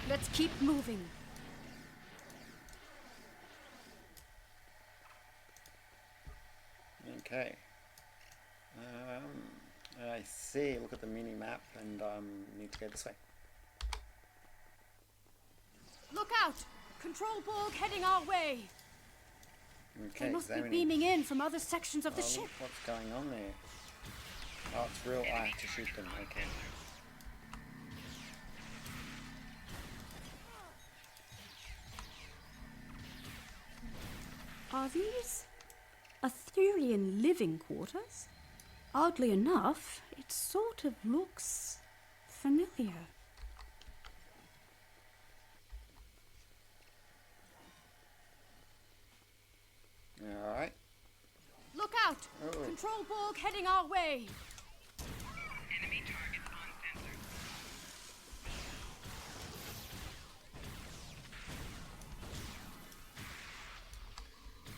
Let's keep moving. Okay. I see. Look at the mini map, and need to go this way. Look out! Control Borg heading our way. Okay. They must be examining. beaming in from other sections of the Oh, ship. look what's going on there? Oh, it's real. I have to shoot them. Okay. Are these Etherian living quarters? Oddly enough, it sort of looks familiar. Alright. Look out! Oh. Control Borg heading our way. Enemy targets on sensor.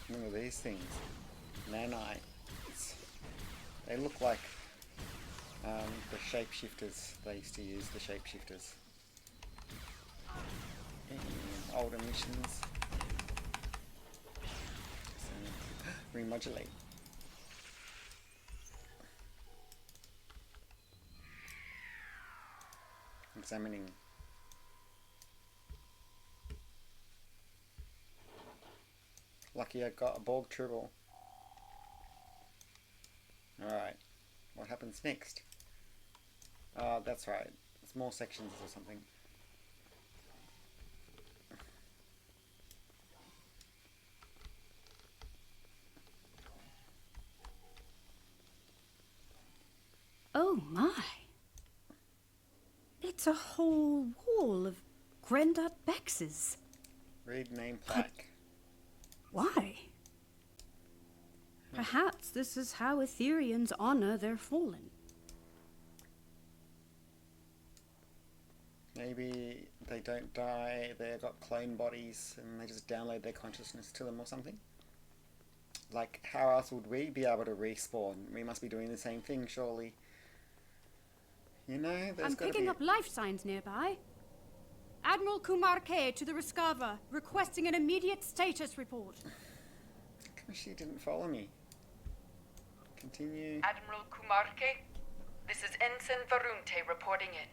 Look at these things. Nanites. They look like the shapeshifters. They used to use the shapeshifters. older missions. So, remodulate. Examining. Lucky I got a Borg triple. Alright. What happens next? That's right. It's more sections or something. Oh my. It's a whole wall of Grandad Bexes. Read name plaque. Why? Perhaps this is how Etherians honor their fallen. Maybe they don't die, they've got clone bodies and they just download their consciousness to them or something. Like, how else would we be able to respawn? We must be doing the same thing, surely. You know, there's I'm gotta picking be... up life signs nearby. Admiral Kumar K to the Rescava, requesting an immediate status report. She didn't follow me. Continue. Admiral Kumarke, this is Ensign Varunte reporting in.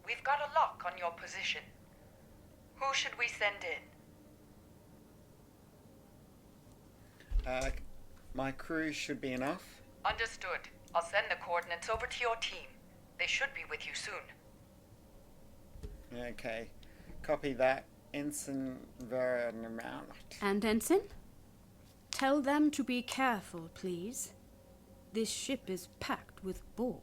We've got a lock on your position. Who should we send in? My crew should be enough. Understood. I'll send the coordinates over to your team. They should be with you soon. Okay. Copy that. Ensign Veronamount. And Ensign? Tell them to be careful, please. This ship is packed with Borg.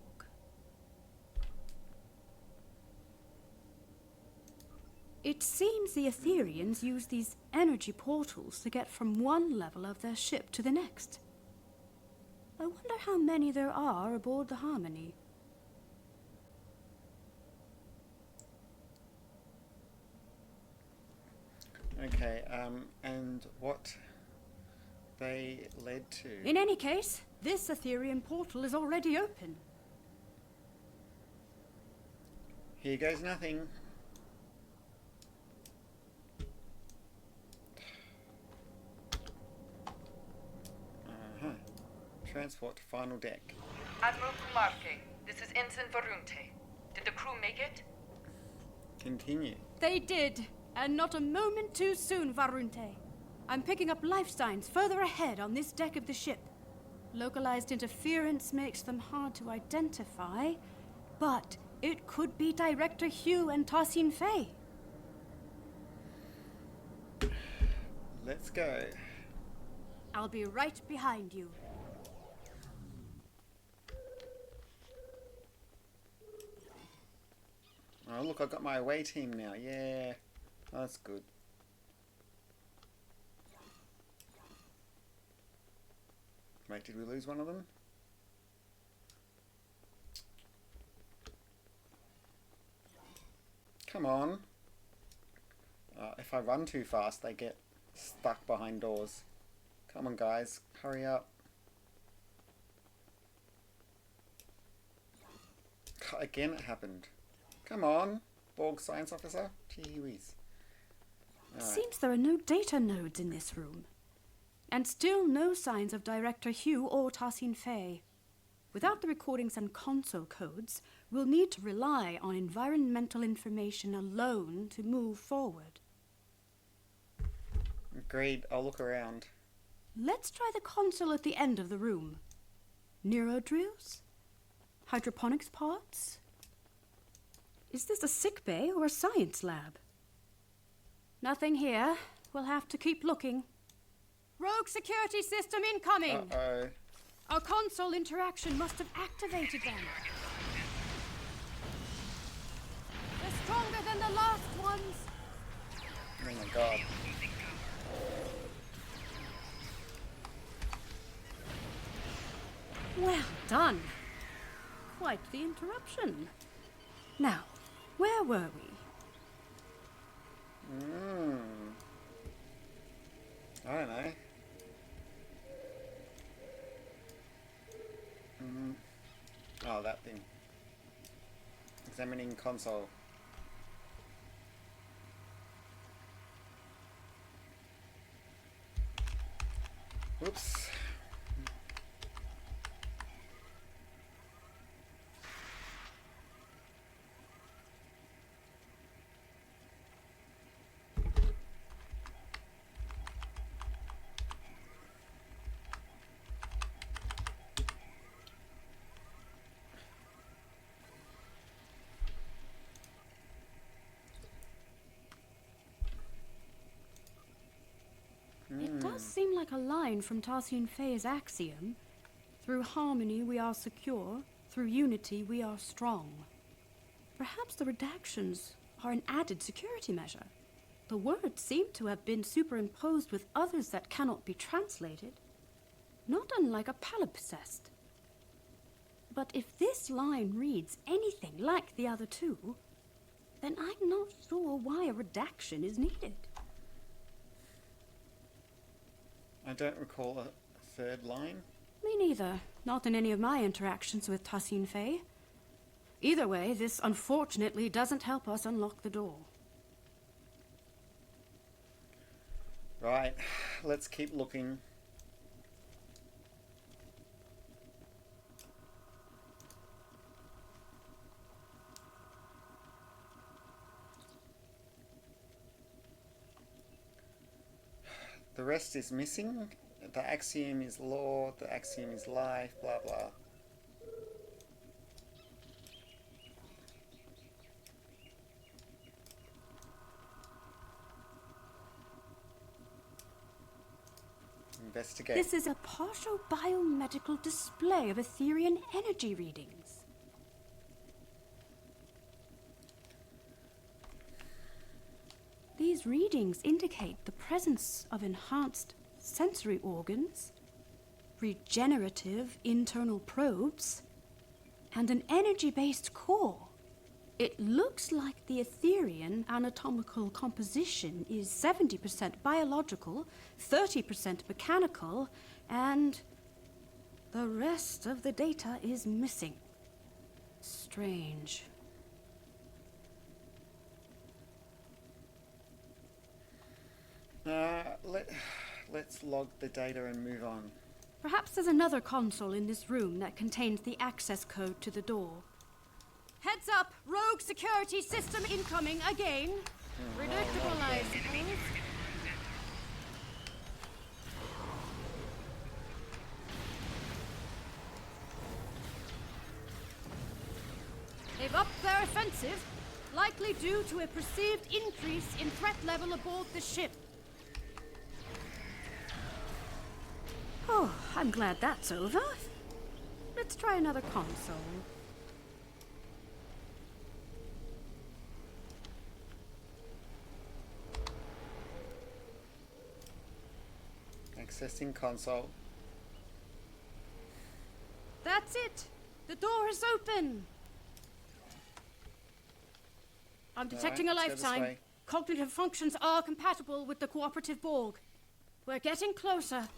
It seems the Etherians use these energy portals to get from one level of their ship to the next. I wonder how many there are aboard the Harmony. Okay, and what they led to... In any case, this Etherian portal is already open. Here goes nothing. Transport to final deck. Admiral Kumarke, this is Ensign Varunte. Did the crew make it? Continue. They did, and not a moment too soon, Varunte. I'm picking up life signs further ahead on this deck of the ship. Localized interference makes them hard to identify, but it could be Director Hugh and Tassin Fay. Let's go. I'll be right behind you. Oh, look, I've got my away team now. Yeah, that's good. Wait, did we lose one of them? Come on. If I run too fast, they get stuck behind doors. Come on, guys. Hurry up. Again, it happened. Come on, Borg science officer. Gee whiz. Seems there are no data nodes in this room. And still no signs of Director Hugh or Tassin Fay. Without the recordings and console codes, we'll need to rely on environmental information alone to move forward. Agreed, I'll look around. Let's try the console at the end of the room. Neurodrills? Hydroponics pods? Is this a sick bay or a science lab? Nothing here. We'll have to keep looking. Rogue security system incoming! Uh-oh. Our console interaction must have activated them. They're stronger than the last ones. Oh my god. Well done. Quite the interruption. Now, where were we? I don't know. Oh, that thing. Examining console. Whoops. It does seem like a line from Tarsian Fey's Axiom. Through harmony we are secure, through unity we are strong. Perhaps the redactions are an added security measure. The words seem to have been superimposed with others that cannot be translated, not unlike a palimpsest. But if this line reads anything like the other two, then I'm not sure why a redaction is needed. I don't recall a third line. Me neither. Not in any of my interactions with Tarsian Fey. Either way, this unfortunately doesn't help us unlock the door. Right, let's keep looking. The rest is missing. The axiom is law, the axiom is life, blah blah. Investigate. This is a partial biomedical display of Etherian energy readings. These readings indicate the presence of enhanced sensory organs, regenerative internal probes, and an energy-based core. It looks like the Etherian anatomical composition is 70% biological, 30% mechanical, and the rest of the data is missing. Strange. Let's log the data and move on. Perhaps there's another console in this room that contains the access code to the door. Heads up! Rogue security system incoming again. Predictable, I suppose. They've upped their offensive, likely due to a perceived increase in threat level aboard the ship. Oh, I'm glad that's over. Let's try another console. Accessing console. That's it! The door is open! I'm detecting Alright, a let's go this lifetime. way. Cognitive functions are compatible with the cooperative Borg. We're getting closer.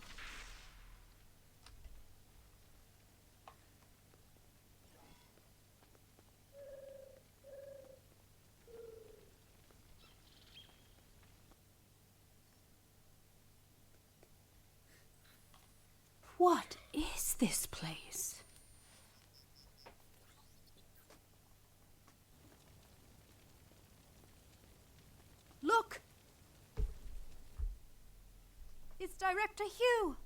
What is this place? Look! It's Director Hugh!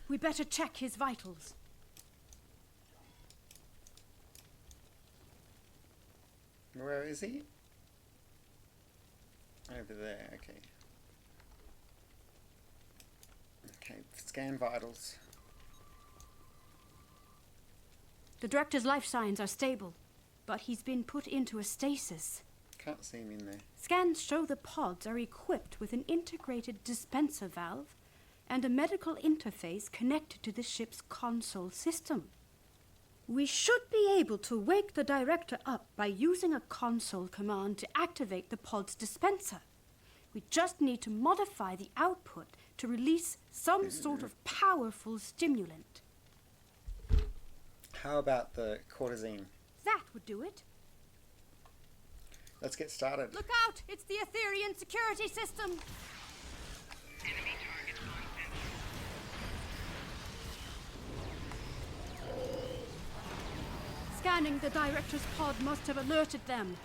We better check his vitals. Where is he? Over there, okay. Okay, scan vitals. The Director's life signs are stable, but he's been put into a stasis. Can't see him in there. Scans show the pods are equipped with an integrated dispenser valve and a medical interface connected to the ship's console system. We should be able to wake the Director up by using a console command to activate the pod's dispenser. We just need to modify the output to release some sort of powerful stimulant. How about the cortisone? That would do it. Let's get started. Look out! It's the Etherean security system! Enemy targets on Scanning the director's pod must have alerted them.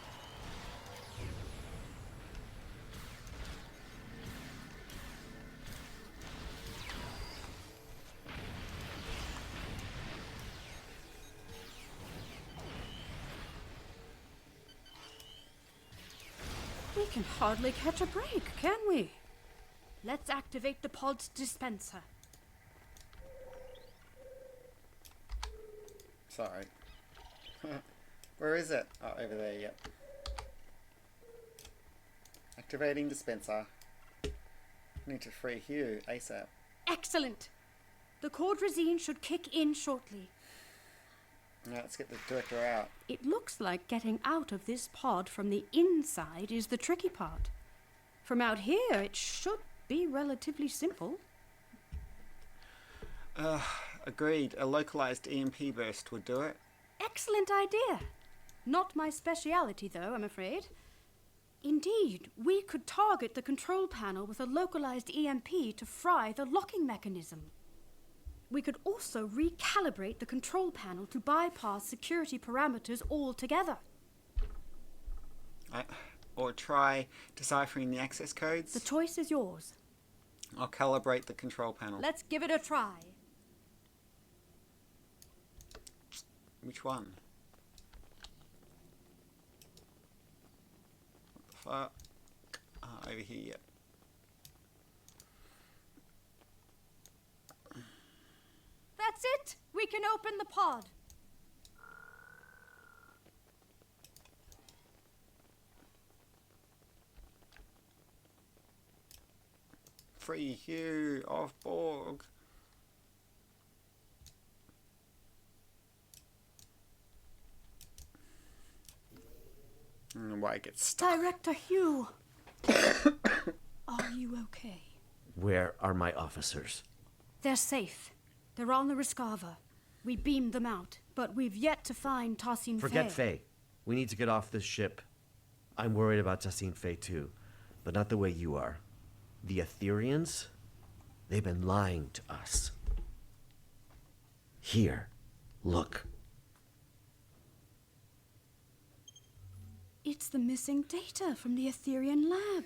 We can hardly catch a break, can we? Let's activate the pod's dispenser. Sorry. Where is it? Oh, over there, yep. Activating dispenser. Need to free Hugh ASAP. Excellent! The cordrazine should kick in shortly. Now let's get the director out. It looks like getting out of this pod from the inside is the tricky part. From out here, it should be relatively simple. Agreed. A localized EMP burst would do it. Excellent idea. Not my speciality, though, I'm afraid. Indeed, we could target the control panel with a localized EMP to fry the locking mechanism. We could also recalibrate the control panel to bypass security parameters altogether. Or try deciphering the access codes. The choice is yours. I'll calibrate the control panel. Let's give it a try. Which one? What the fuck? Over here, yep. That's it! We can open the pod. Free Hugh off Borg. Why it gets stuck. Director Hugh. Are you okay? Where are my officers? They're safe. They're on the Rescava. We beamed them out, but we've yet to find Tassin Fey. Forget Fey. We need to get off this ship. I'm worried about Tassin Fey too, but not the way you are. The Ethereans? They've been lying to us. Here, look. It's the missing data from the Etherean lab.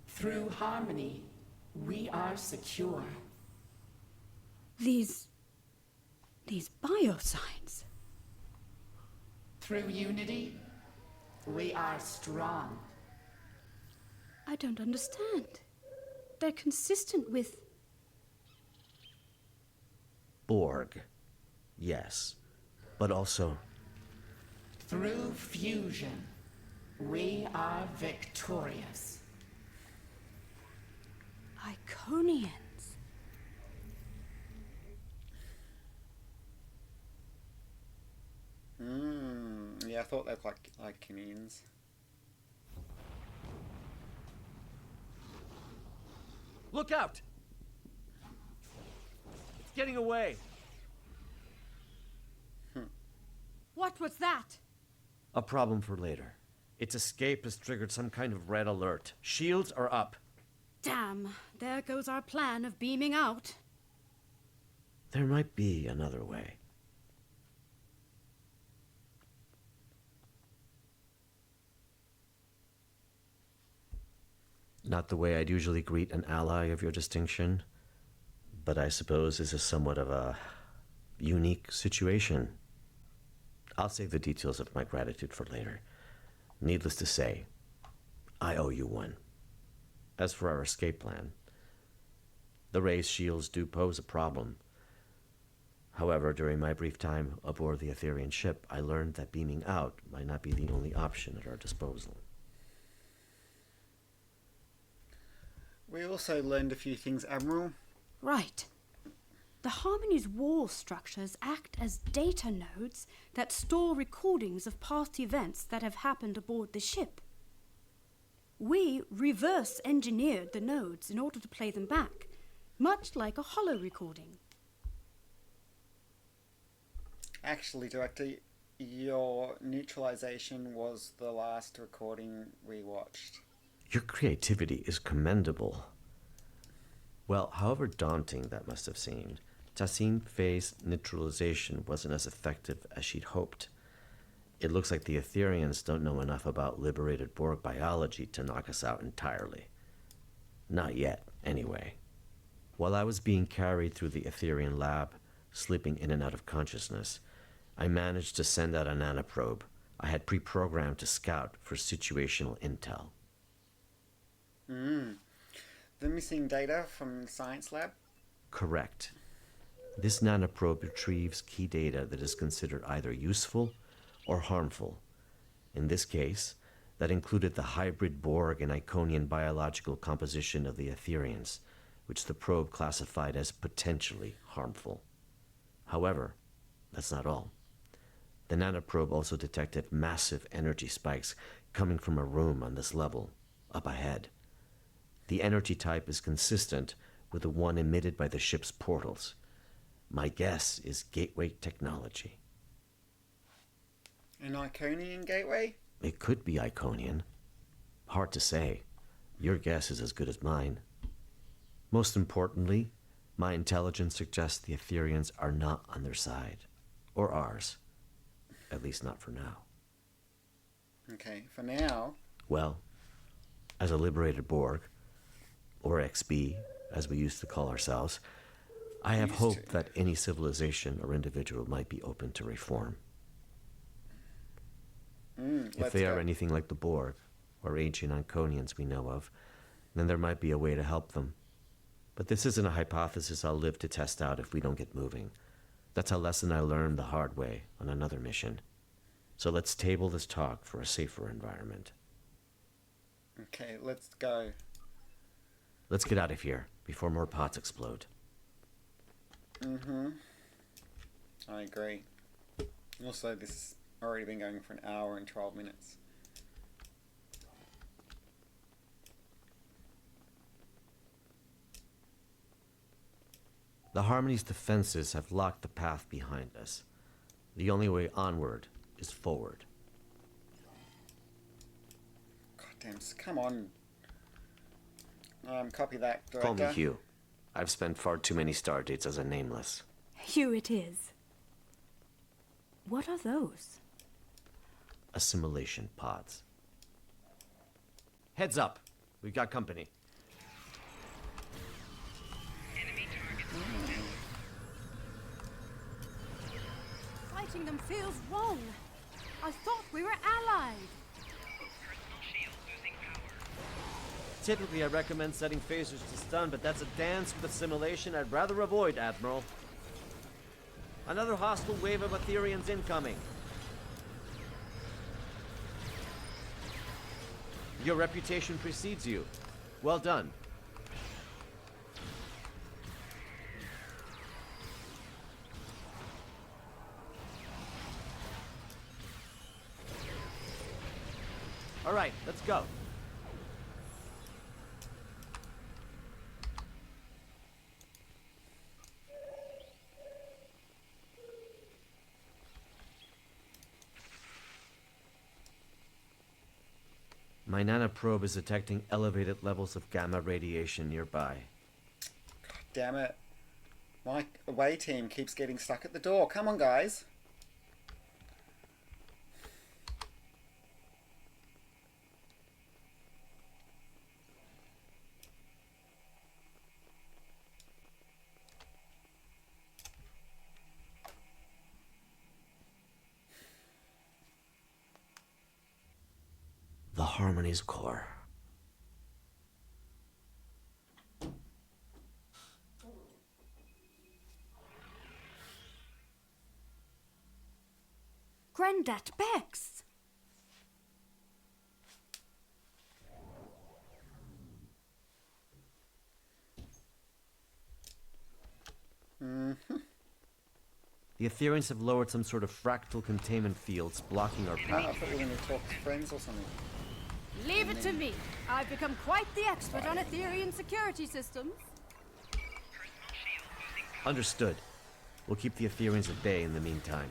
Through harmony, we are secure. These biosigns. Through unity, we are strong. I don't understand. They're consistent with... Borg. Yes. But also... Through fusion, we are victorious. Iconians. Yeah, I thought they looked like Iconians. Look out! It's getting away! What was that? A problem for later. Its escape has triggered some kind of red alert. Shields are up. Damn, there goes our plan of beaming out. There might be another way. Not the way I'd usually greet an ally of your distinction, but I suppose this is somewhat of a unique situation. I'll save the details of my gratitude for later. Needless to say, I owe you one. As for our escape plan, the raised shields do pose a problem. However, during my brief time aboard the Etherean ship, I learned that beaming out might not be the only option at our disposal. We also learned a few things, Admiral. Right. The Harmony's wall structures act as data nodes that store recordings of past events that have happened aboard the ship. We reverse engineered the nodes in order to play them back, much like a holo recording. Actually, Director, your neutralization was the last recording we watched. Your creativity is commendable. Well, however daunting that must have seemed, Tassim Faye's neutralization wasn't as effective as she'd hoped. It looks like the Etherians don't know enough about liberated Borg biology to knock us out entirely. Not yet, anyway. While I was being carried through the Etherian lab, slipping in and out of consciousness, I managed to send out a nanoprobe I had pre-programmed to scout for situational intel. The missing data from the science lab? Correct. This nanoprobe retrieves key data that is considered either useful or harmful. In this case, that included the hybrid Borg and Iconian biological composition of the Etherians, which the probe classified as potentially harmful. However, that's not all. The nanoprobe also detected massive energy spikes coming from a room on this level, up ahead. The energy type is consistent with the one emitted by the ship's portals. My guess is gateway technology. An Iconian gateway? It could be Iconian. Hard to say. Your guess is as good as mine. Most importantly, my intelligence suggests the Etherians are not on their side. Or ours. At least not for now. Okay, for now. Well, as a liberated Borg, or XB, as we used to call ourselves, I have hope that any civilization or individual might be open to reform. If they are anything like the Borg, or ancient Iconians we know of, then there might be a way to help them. But this isn't a hypothesis I'll live to test out if we don't get moving. That's a lesson I learned the hard way on another mission. So let's table this talk for a safer environment. Okay, let's go. Let's get out of here before more pots explode. I agree. Also, this has already been going for an hour and 12 minutes. The Harmony's defenses have locked the path behind us. The only way onward is forward. God damn, come on. Copy that, Director. Call me Hugh. I've spent far too many stardates as a nameless. Hugh it is. What are those? Assimilation pods. Heads up. We've got company. Enemy target. Fighting them feels wrong. I thought we were allied. Personal shield losing power. Typically, I recommend setting phasers to stun, but that's a dance with assimilation I'd rather avoid, Admiral. Another hostile wave of Etherians incoming. Your reputation precedes you. Well done. All right, let's go. My nanoprobe is detecting elevated levels of gamma radiation nearby. God damn it. My away team keeps getting stuck at the door. Come on, guys. The Harmony's core. Grandad Bex! The Etherians have lowered some sort of fractal containment fields blocking our I path. thought we were going to talk to friends or something. Leave it to me. I've become quite the expert on Etherian security systems. Personal shield losing power. Understood. We'll keep the Ethereans at bay in the meantime.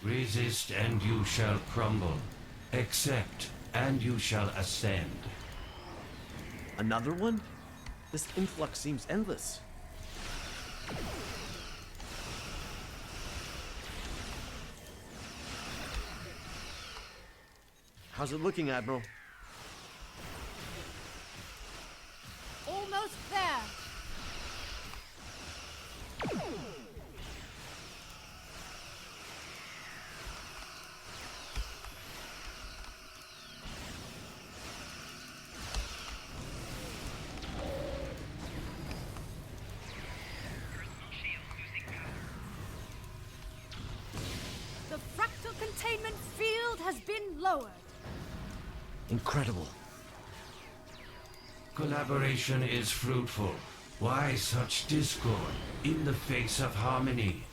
Resist and you shall crumble. Accept and you shall ascend. Another one? This influx seems endless. How's it looking, Admiral? Almost there. Shield losing power. The fractal containment field has been lowered. Incredible. Collaboration is fruitful. Why such discord in the face of harmony?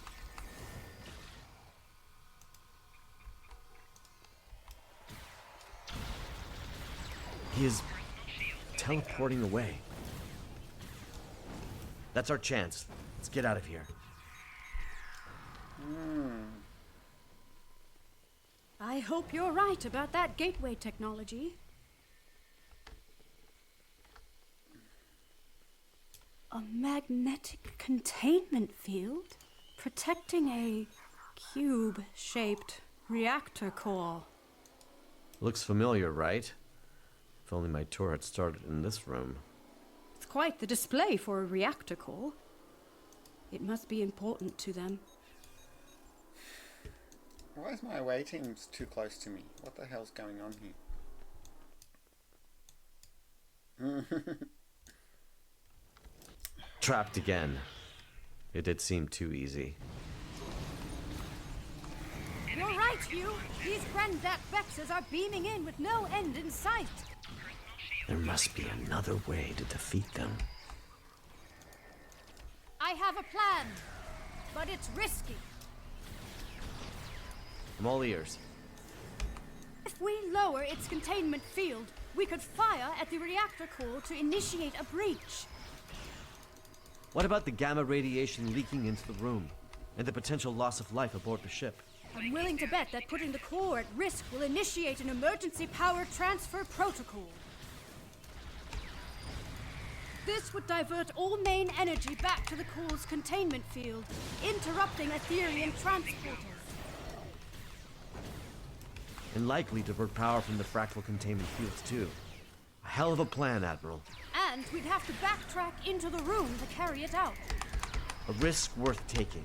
He is teleporting away. That's our chance. Let's get out of here. I hope you're right about that gateway technology. A magnetic containment field protecting a cube-shaped reactor core. Looks familiar, right? If only my tour had started in this room. It's quite the display for a reactor core. It must be important to them. Why is my away team too close to me? What the hell's going on here? Trapped again. It did seem too easy. You're right, Hugh. These Grandat Bexes are beaming in with no end in sight. There must be another way to defeat them. I have a plan, but it's risky. I'm all ears. If we lower its containment field, we could fire at the reactor core to initiate a breach. What about the gamma radiation leaking into the room, and the potential loss of life aboard the ship? I'm willing to bet that putting the core at risk will initiate an emergency power transfer protocol. This would divert all main energy back to the core's containment field, interrupting Ethereum transporters. And likely divert power from the fractal containment fields, too. A hell of a plan, Admiral. And we'd have to backtrack into the room to carry it out. A risk worth taking.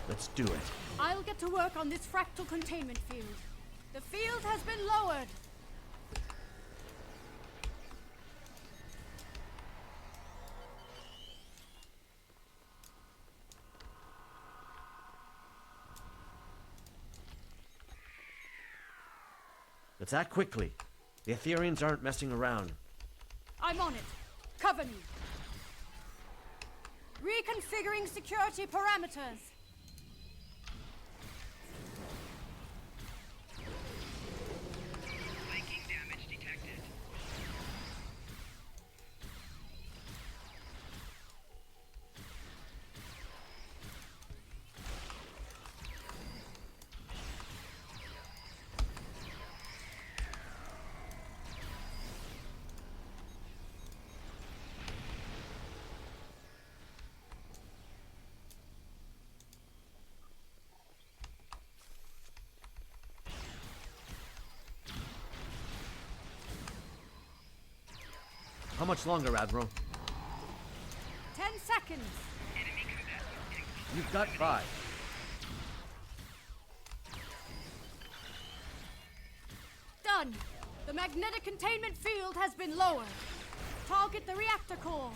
Let's do it. I'll get to work on this fractal containment field. The field has been lowered. Let's act quickly. The Ethereans aren't messing around. I'm on it. Cover me. Reconfiguring security parameters. Viking damage detected. How much longer, Admiral? 10 seconds. Enemy combatant. You've got 5. Done. The magnetic containment field has been lowered. Target the reactor core.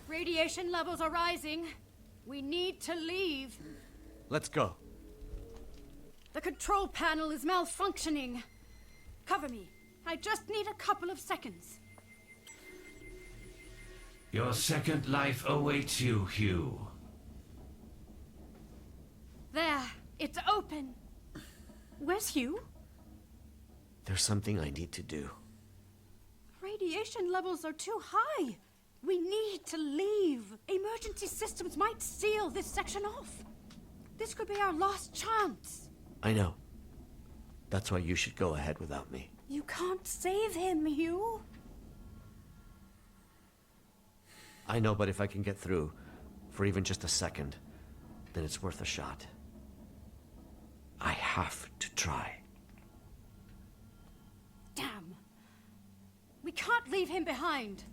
Radiation levels are rising. We need to leave. Let's go. The control panel is malfunctioning. Cover me. I just need a couple of seconds. Your second life awaits you, Hugh. There. It's open. Where's Hugh? There's something I need to do. radiation levels are too high. We need to leave. Emergency systems might seal this section off. This could be our last chance. I know. That's why you should go ahead without me. You can't save him, Hugh. I know, but if I can get through, for even just a second, then it's worth a shot. I have to try. Damn. We can't leave him behind.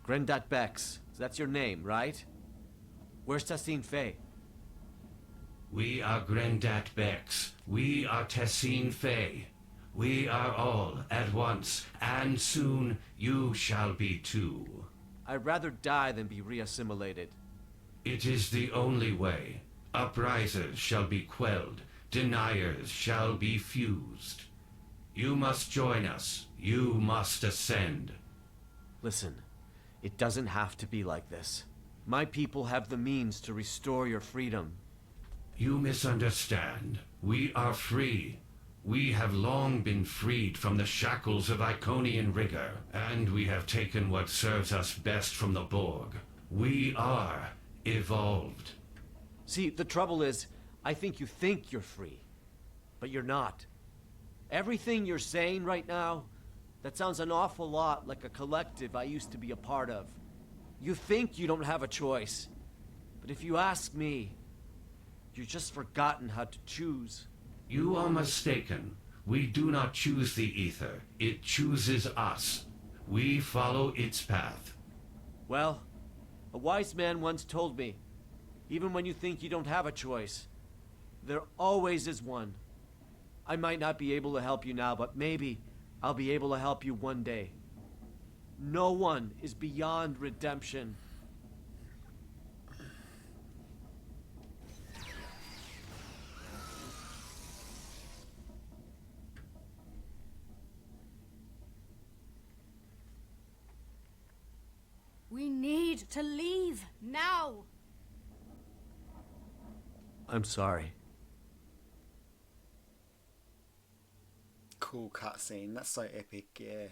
Grendat Bex, that's your name, right? Where's Tassine Fay? We are Grendat Bex. We are Tessine Fay. We are all at once, and soon you shall be too. I'd rather die than be reassimilated. It is the only way. Uprisers shall be quelled. Deniers shall be fused. You must join us. You must ascend. Listen, it doesn't have to be like this. My people have the means to restore your freedom. You misunderstand. We are free. We have long been freed from the shackles of Iconian rigor, and we have taken what serves us best from the Borg. We are evolved. See, the trouble is, I think you think you're free, but you're not. Everything you're saying right now, that sounds an awful lot like a collective I used to be a part of. You think you don't have a choice, but if you ask me, you've just forgotten how to choose. You are mistaken. We do not choose the ether. It chooses us. We follow its path. Well, a wise man once told me, even when you think you don't have a choice, there always is one. I might not be able to help you now, but maybe I'll be able to help you one day. No one is beyond redemption. We need to leave now. I'm sorry. Cool cutscene. That's so epic. Yeah.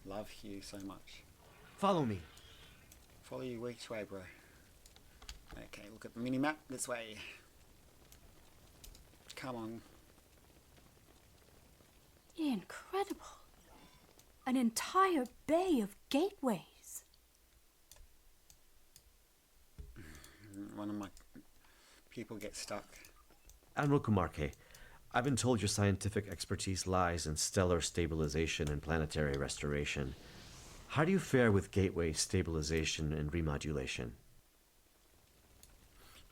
Love Hugh so much. Follow me. Follow you which way, bro? Okay, look at the mini-map. This way. Come on. Incredible. An entire bay of gateways. One of my people gets stuck. Admiral Kumarke, I've been told your scientific expertise lies in stellar stabilization and planetary restoration. How do you fare with gateway stabilization and remodulation?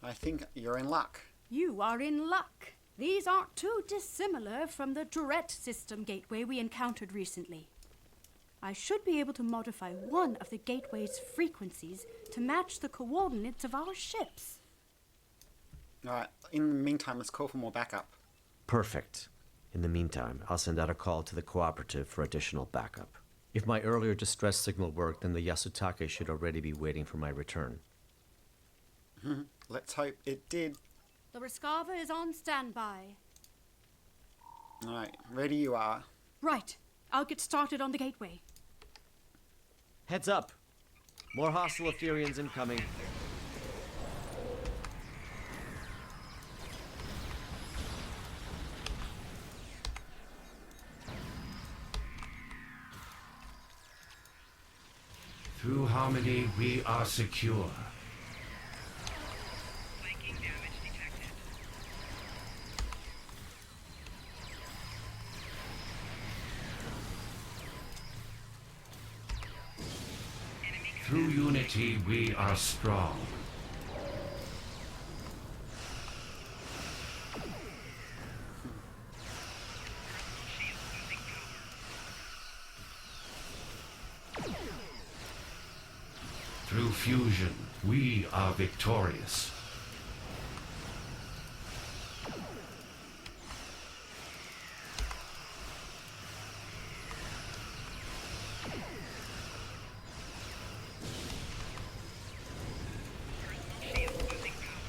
I think you're in luck. You are in luck. These aren't too dissimilar from the Tourette system gateway we encountered recently. I should be able to modify one of the gateway's frequencies to match the coordinates of our ships. Alright, in the meantime, let's call for more backup. Perfect. In the meantime, I'll send out a call to the cooperative for additional backup. If my earlier distress signal worked, then the Yasutake should already be waiting for my return. Let's hope it did. The Rescava is on standby. Alright, ready you are. Right. I'll get started on the gateway. Heads up! More hostile Etherians incoming. Through harmony, we are secure. Flanking damage detected. Through unity, we are strong. Shield losing power. Through fusion, we are victorious. Shield losing power.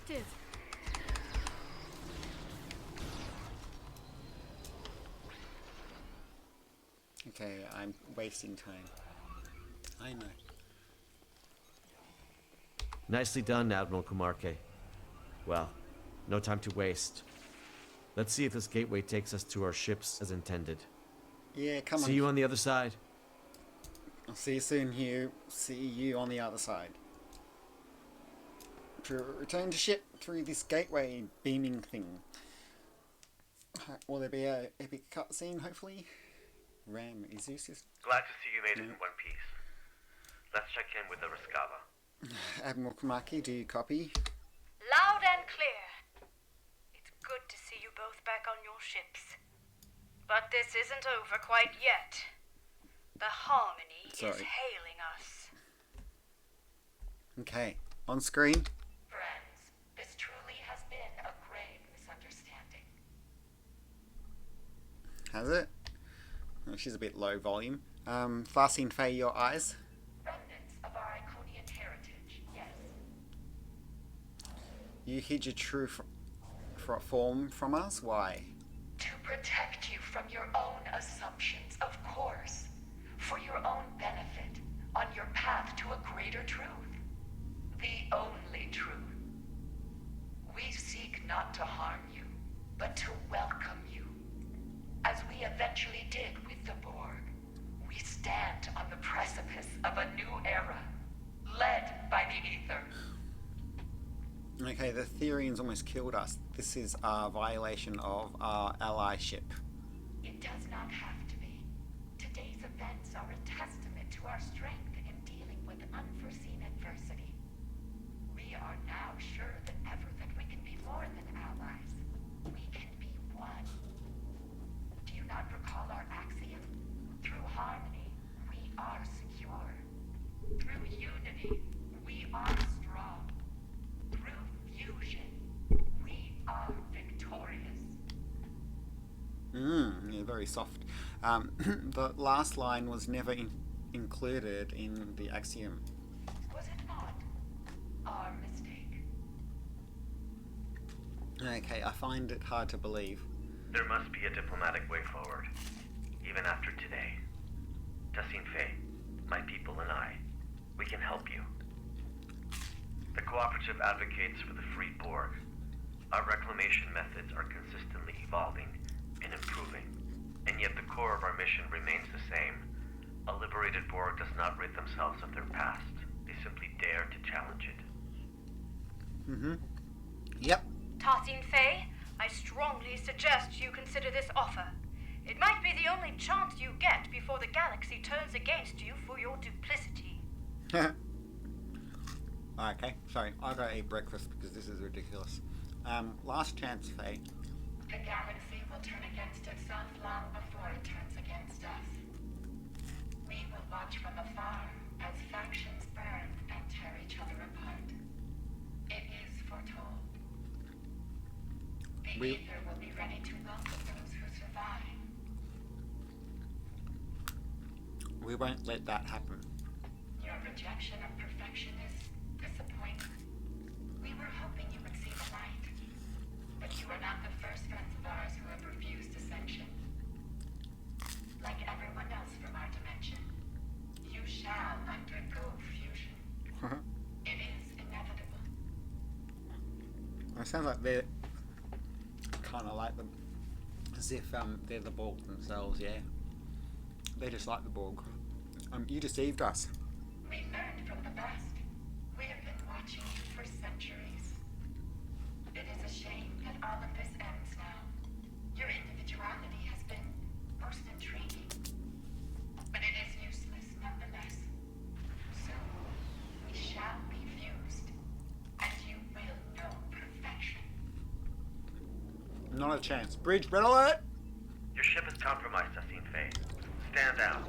active. Okay, I'm wasting time. I know. Nicely done, Admiral Kumarke. Well, no time to waste. Let's see if this gateway takes us to our ships as intended. Yeah, come on. See you on the other side. I'll see you soon, Hugh. See you on the other side. To return to ship through this gateway beaming thing. Will there be a epic cutscene, hopefully? Ram, is this just... Glad to see you made it in one piece. Let's check in with the Riskava. Admiral Kumaki, do you copy? Loud and clear. It's good to see you both back on your ships. But this isn't over quite yet. The Harmony is hailing us. Okay, on screen. Friends, this truly has been a grave misunderstanding. Has it? Oh, she's a bit low volume. Farcine Faye, your eyes. Remnants of our Iconian heritage, yes. You hid your true form from us? Why? To protect you from your own assumptions, of course. For your own benefit, on your path to a greater truth. The only truth. We seek not to harm you, but to welcome you. As we eventually did with the Borg, we stand on the precipice of a new era, led by the Ether. Okay, the Therians almost killed us. This is a violation of our allyship. It does not have to be. Today's events are a testament to our strength in dealing with unforeseen adversity. We are now sure than ever that we can be more than allies. We can be one. Do you not recall our axiom? Through harmony, we are secure. Through unity, we are strong. Through fusion, we are victorious. Yeah, very soft. The last line was never included in the axiom. Was it not? Our mistake. Okay, I find it hard to believe. There must be a diplomatic way forward, even after today. Tassine Faye, my people and I, we can help you. The Cooperative advocates for the free Borg. Our reclamation methods are consistently evolving and improving, and yet the core of our mission remains the same. A liberated Borg does not rid themselves of their past. They simply dare to challenge it. Yep. Tassine Faye, I strongly suggest you consider this offer. It might be the only chance you get before the galaxy turns against you for your duplicity. Okay, sorry. I gotta eat breakfast because this is ridiculous. Last chance, Faye. The galaxy will turn against itself long before it turns against us. We will watch from afar as factions burn and tear each other apart. It is foretold. The Ether will be ready to welcome those who survive. We won't let that happen. Your rejection of perfection is disappointing. We were hoping you would see the light. But you are not the first friends of ours who have refused ascension. Like everyone else from our dimension, you shall undergo fusion. It is inevitable. It sounds like they're kind of like them, as if they're the Borg themselves. Yeah, they just like the Borg. You deceived us. We learned from the best. We have been watching you for centuries. It is a shame that all of this ends now. Your individuality has been most intriguing. But it is useless nonetheless. Soon, we shall be fused. And you will know perfection. Not a chance. Bridge, red alert! Your ship is compromised, Tassine Faye. Stand down.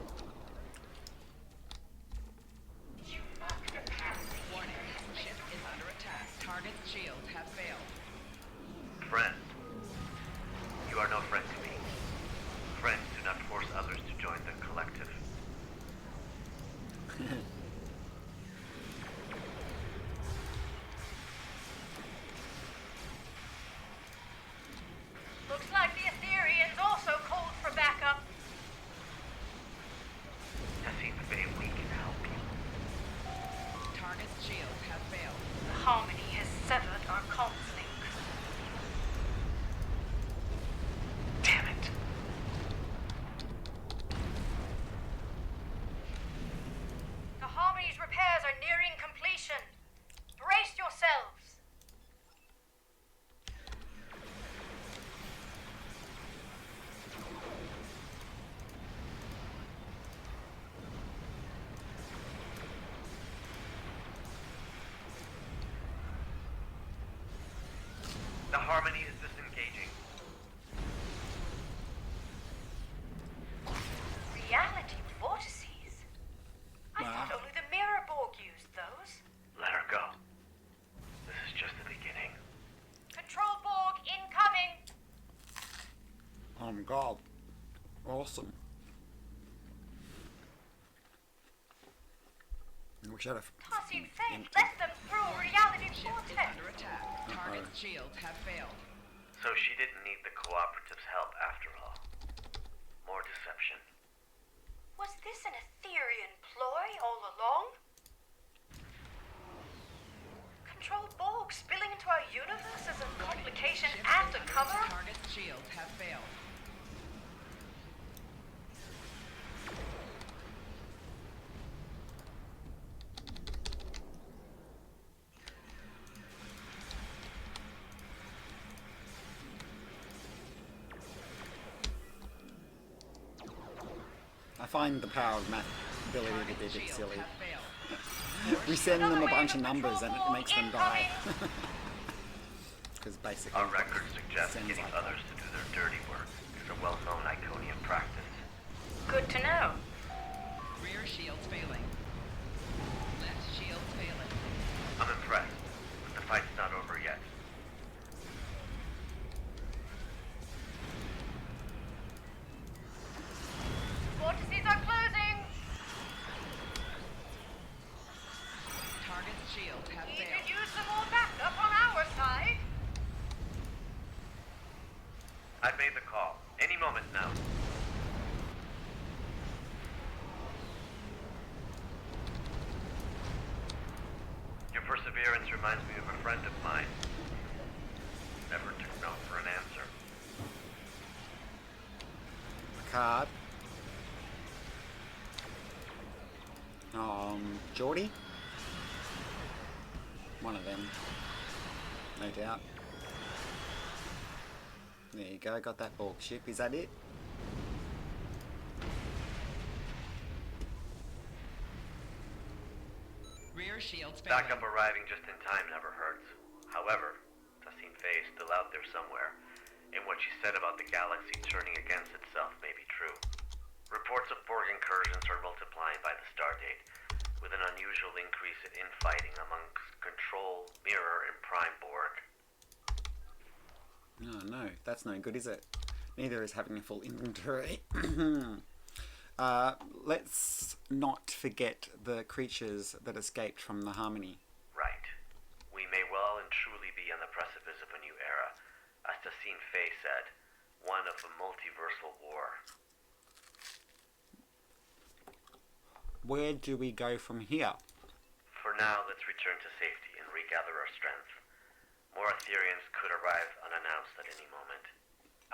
You mock the past. Warning, ship is under attack. Target's shields have failed. Friend. You are no friend to me. Friends do not force others to join the collective. The Harmony is disengaging. Reality vortices? I Wow. thought only the Mirror Borg used those. Let her go. This is just the beginning. Control Borg incoming! Oh my god. Awesome. We should have. Tossing Faith, let them through reality Ship is vortex. under attack. Target's shields have failed. So she didn't need the Cooperative's help after all. More deception. Was this an Etherian ploy all along? Control Borg spilling into our universe as a complication Ship and is a under cover? attack. Target's shields have failed. I find the power of math ability to be a Target's bit shields silly. have failed. We send them a Another bunch of wave of numbers and control it makes them die. incoming. Because basically, Our records suggest sends getting like others to do their dirty work is a well-known Iconian practice. Good to know. Rear shields failing. Left shields failing. I'm impressed, but the fight's not over yet. Vortices are closing. Target's shields have We failed. could use some more backup on our side. I've made the call. Any moment now. Your perseverance reminds me of a friend of mine. Never took no for an answer. card. Geordie? One of them. No doubt. There you go, got that Borg ship. Is that it? Rear shields failing. Backup arriving just in time never hurts. However, Tassine Faye is still out there somewhere, and what she said about the galaxy turning against itself may be true. Reports of Borg incursions are multiplying by the stardate, with an unusual increase in infighting amongst Control, Mirror, and Prime Borg. Oh no, that's no good, is it? Neither is having a full inventory. Let's not forget the creatures that escaped from the Harmony. Right. We may well and truly be on the precipice of a new era, as Tassine Faye said, one of a multiversal war. Where do we go from here? For now, let's return to safety and regather our strength. More Etherians could arrive unannounced at any moment.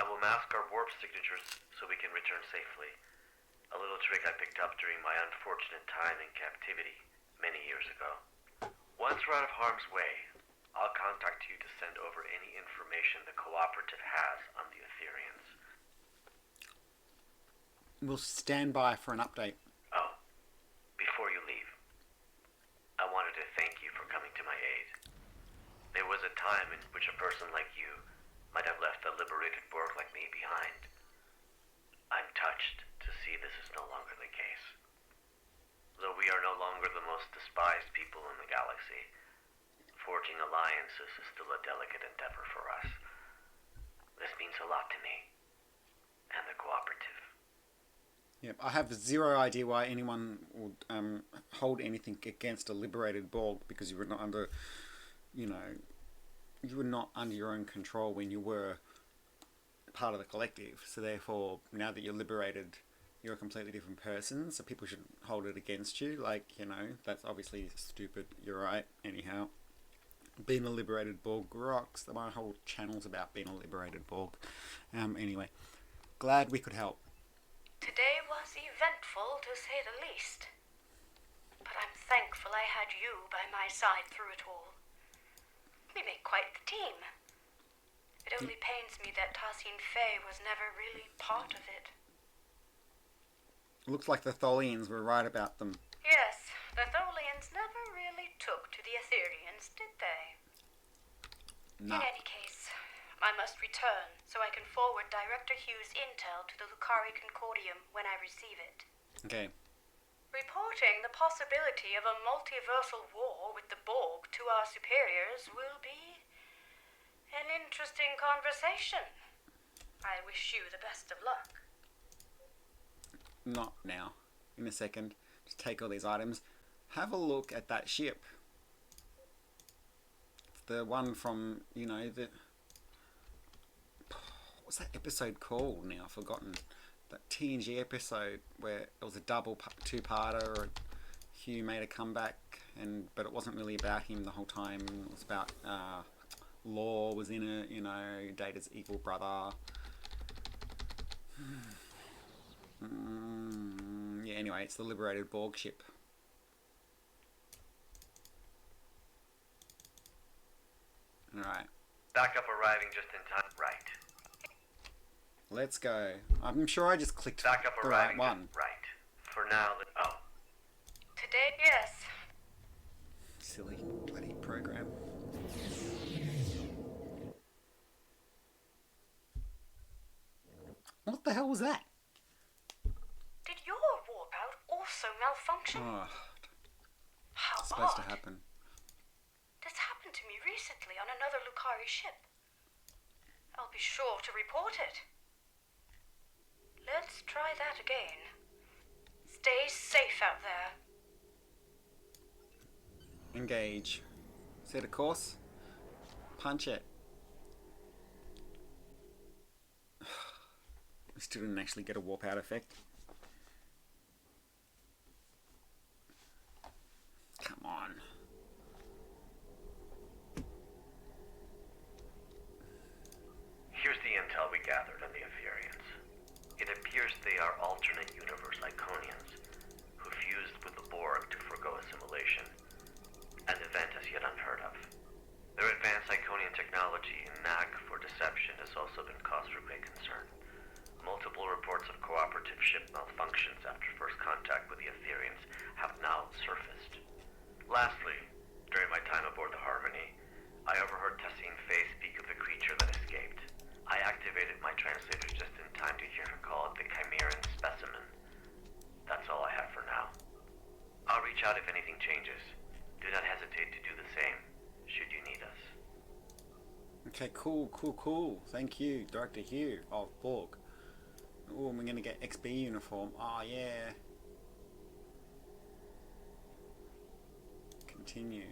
I will mask our warp signatures so we can return safely. A little trick I picked up during my unfortunate time in captivity many years ago. Once we're out of harm's way, I'll contact you to send over any information the Cooperative has on the Etherians. We'll stand by for an update. Oh, before you leave, I wanted to thank you for coming to my aid. There was a time in which a person like you might have left a liberated Borg like me behind. I'm touched to see this is no longer the case. Though we are no longer the most despised people in the galaxy, forging alliances is still a delicate endeavor for us. This means a lot to me, and the Cooperative. Yep, I have zero idea why anyone would hold anything against a liberated Borg, because you were not under, you were not under your own control when you were part of the collective. So therefore, now that you're liberated, you're a completely different person. So people should hold it against you. Like, that's obviously stupid. You're right. Anyhow, being a liberated Borg rocks. My whole channel's about being a liberated Borg. Anyway, glad we could help. Today was eventful, to say the least. But I'm thankful I had you by my side through it all. We make quite the team. It only pains me that Tassine Faye was never really part of it. Looks like the Tholians were right about them. Yes, the Tholians never really took to the Etherians, did they? Nah. In any case, I must return so I can forward Director Hughes' intel to the Lucari Concordium when I receive it. Okay. Reporting the possibility of a multiversal war with the Borg to our superiors will be an interesting conversation. I wish you the best of luck. Not now. In a second. Just take all these items. Have a look at that ship. The one from, you know, the... What's that episode called now? I've forgotten. That TNG episode where it was a double two-parter. Hugh made a comeback, but it wasn't really about him the whole time. It was about Law was in it, you know, Data's evil brother. Yeah, anyway, it's the liberated Borg ship. Alright. Backup arriving just in time. Right. Let's go. I'm sure I just clicked Backup the right arriving one. just right. For now, oh. Today, yes. Silly bloody program. What the hell was that? Did your warp out also malfunction? Oh, How it's supposed to odd. happen. This happened to me recently on another Lucari ship. I'll be sure to report it. Let's try that again. Stay safe out there. Engage. Set a course. Punch it. We still didn't actually get a warp out effect. Come on. Here's the intel we gathered on the Aetherians. It appears they are alternate universe Iconians who fused with the Borg to forgo assimilation, an event as yet unheard of. Their advanced Iconian technology and knack for deception has also been cause for great concern. Multiple reports of cooperative ship malfunctions after first contact with the Aetherians have now surfaced. Lastly, during my time aboard the Harmony, I overheard Tessine Faye speak of the creature that escaped. I activated my translators just in time to hear her call it the Chimeran specimen. That's all I have for now. I'll reach out if anything changes. Do not hesitate to do the same, should you need us. Okay, cool. Thank you, Director Hugh of Borg. Oh, we're gonna get XB uniform. Oh, yeah. Continue.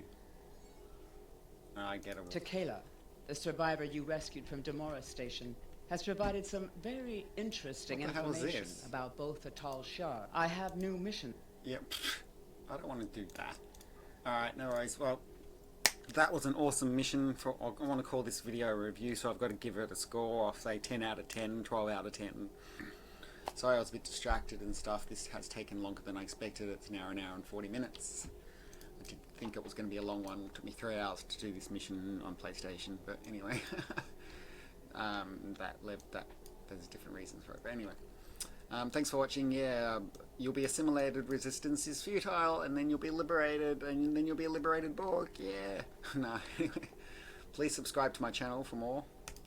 I get it. Tequila, the survivor you rescued from Demora Station, has provided some very interesting What the hell is information this? about both Atal Shar. I have new mission. Yep. I don't want to do that. Alright, no worries. Well, that was an awesome mission. I want to call this video a review, so I've got to give it a score of, say, 10 out of 10, 12 out of 10. Sorry I was a bit distracted and stuff. This has taken longer than I expected. It's now an hour and 40 minutes. I did think it was going to be a long one. It took me 3 hours to do this mission on PlayStation, but anyway. There's different reasons for it, but anyway. Thanks for watching. Yeah, you'll be assimilated, resistance is futile, and then you'll be liberated, and then you'll be a liberated Borg. Yeah. No, anyway. Please subscribe to my channel for more,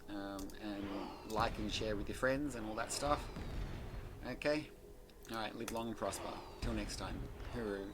and like and share with your friends and all that stuff. Okay? Alright, live long and prosper. Till next time. Hooroo.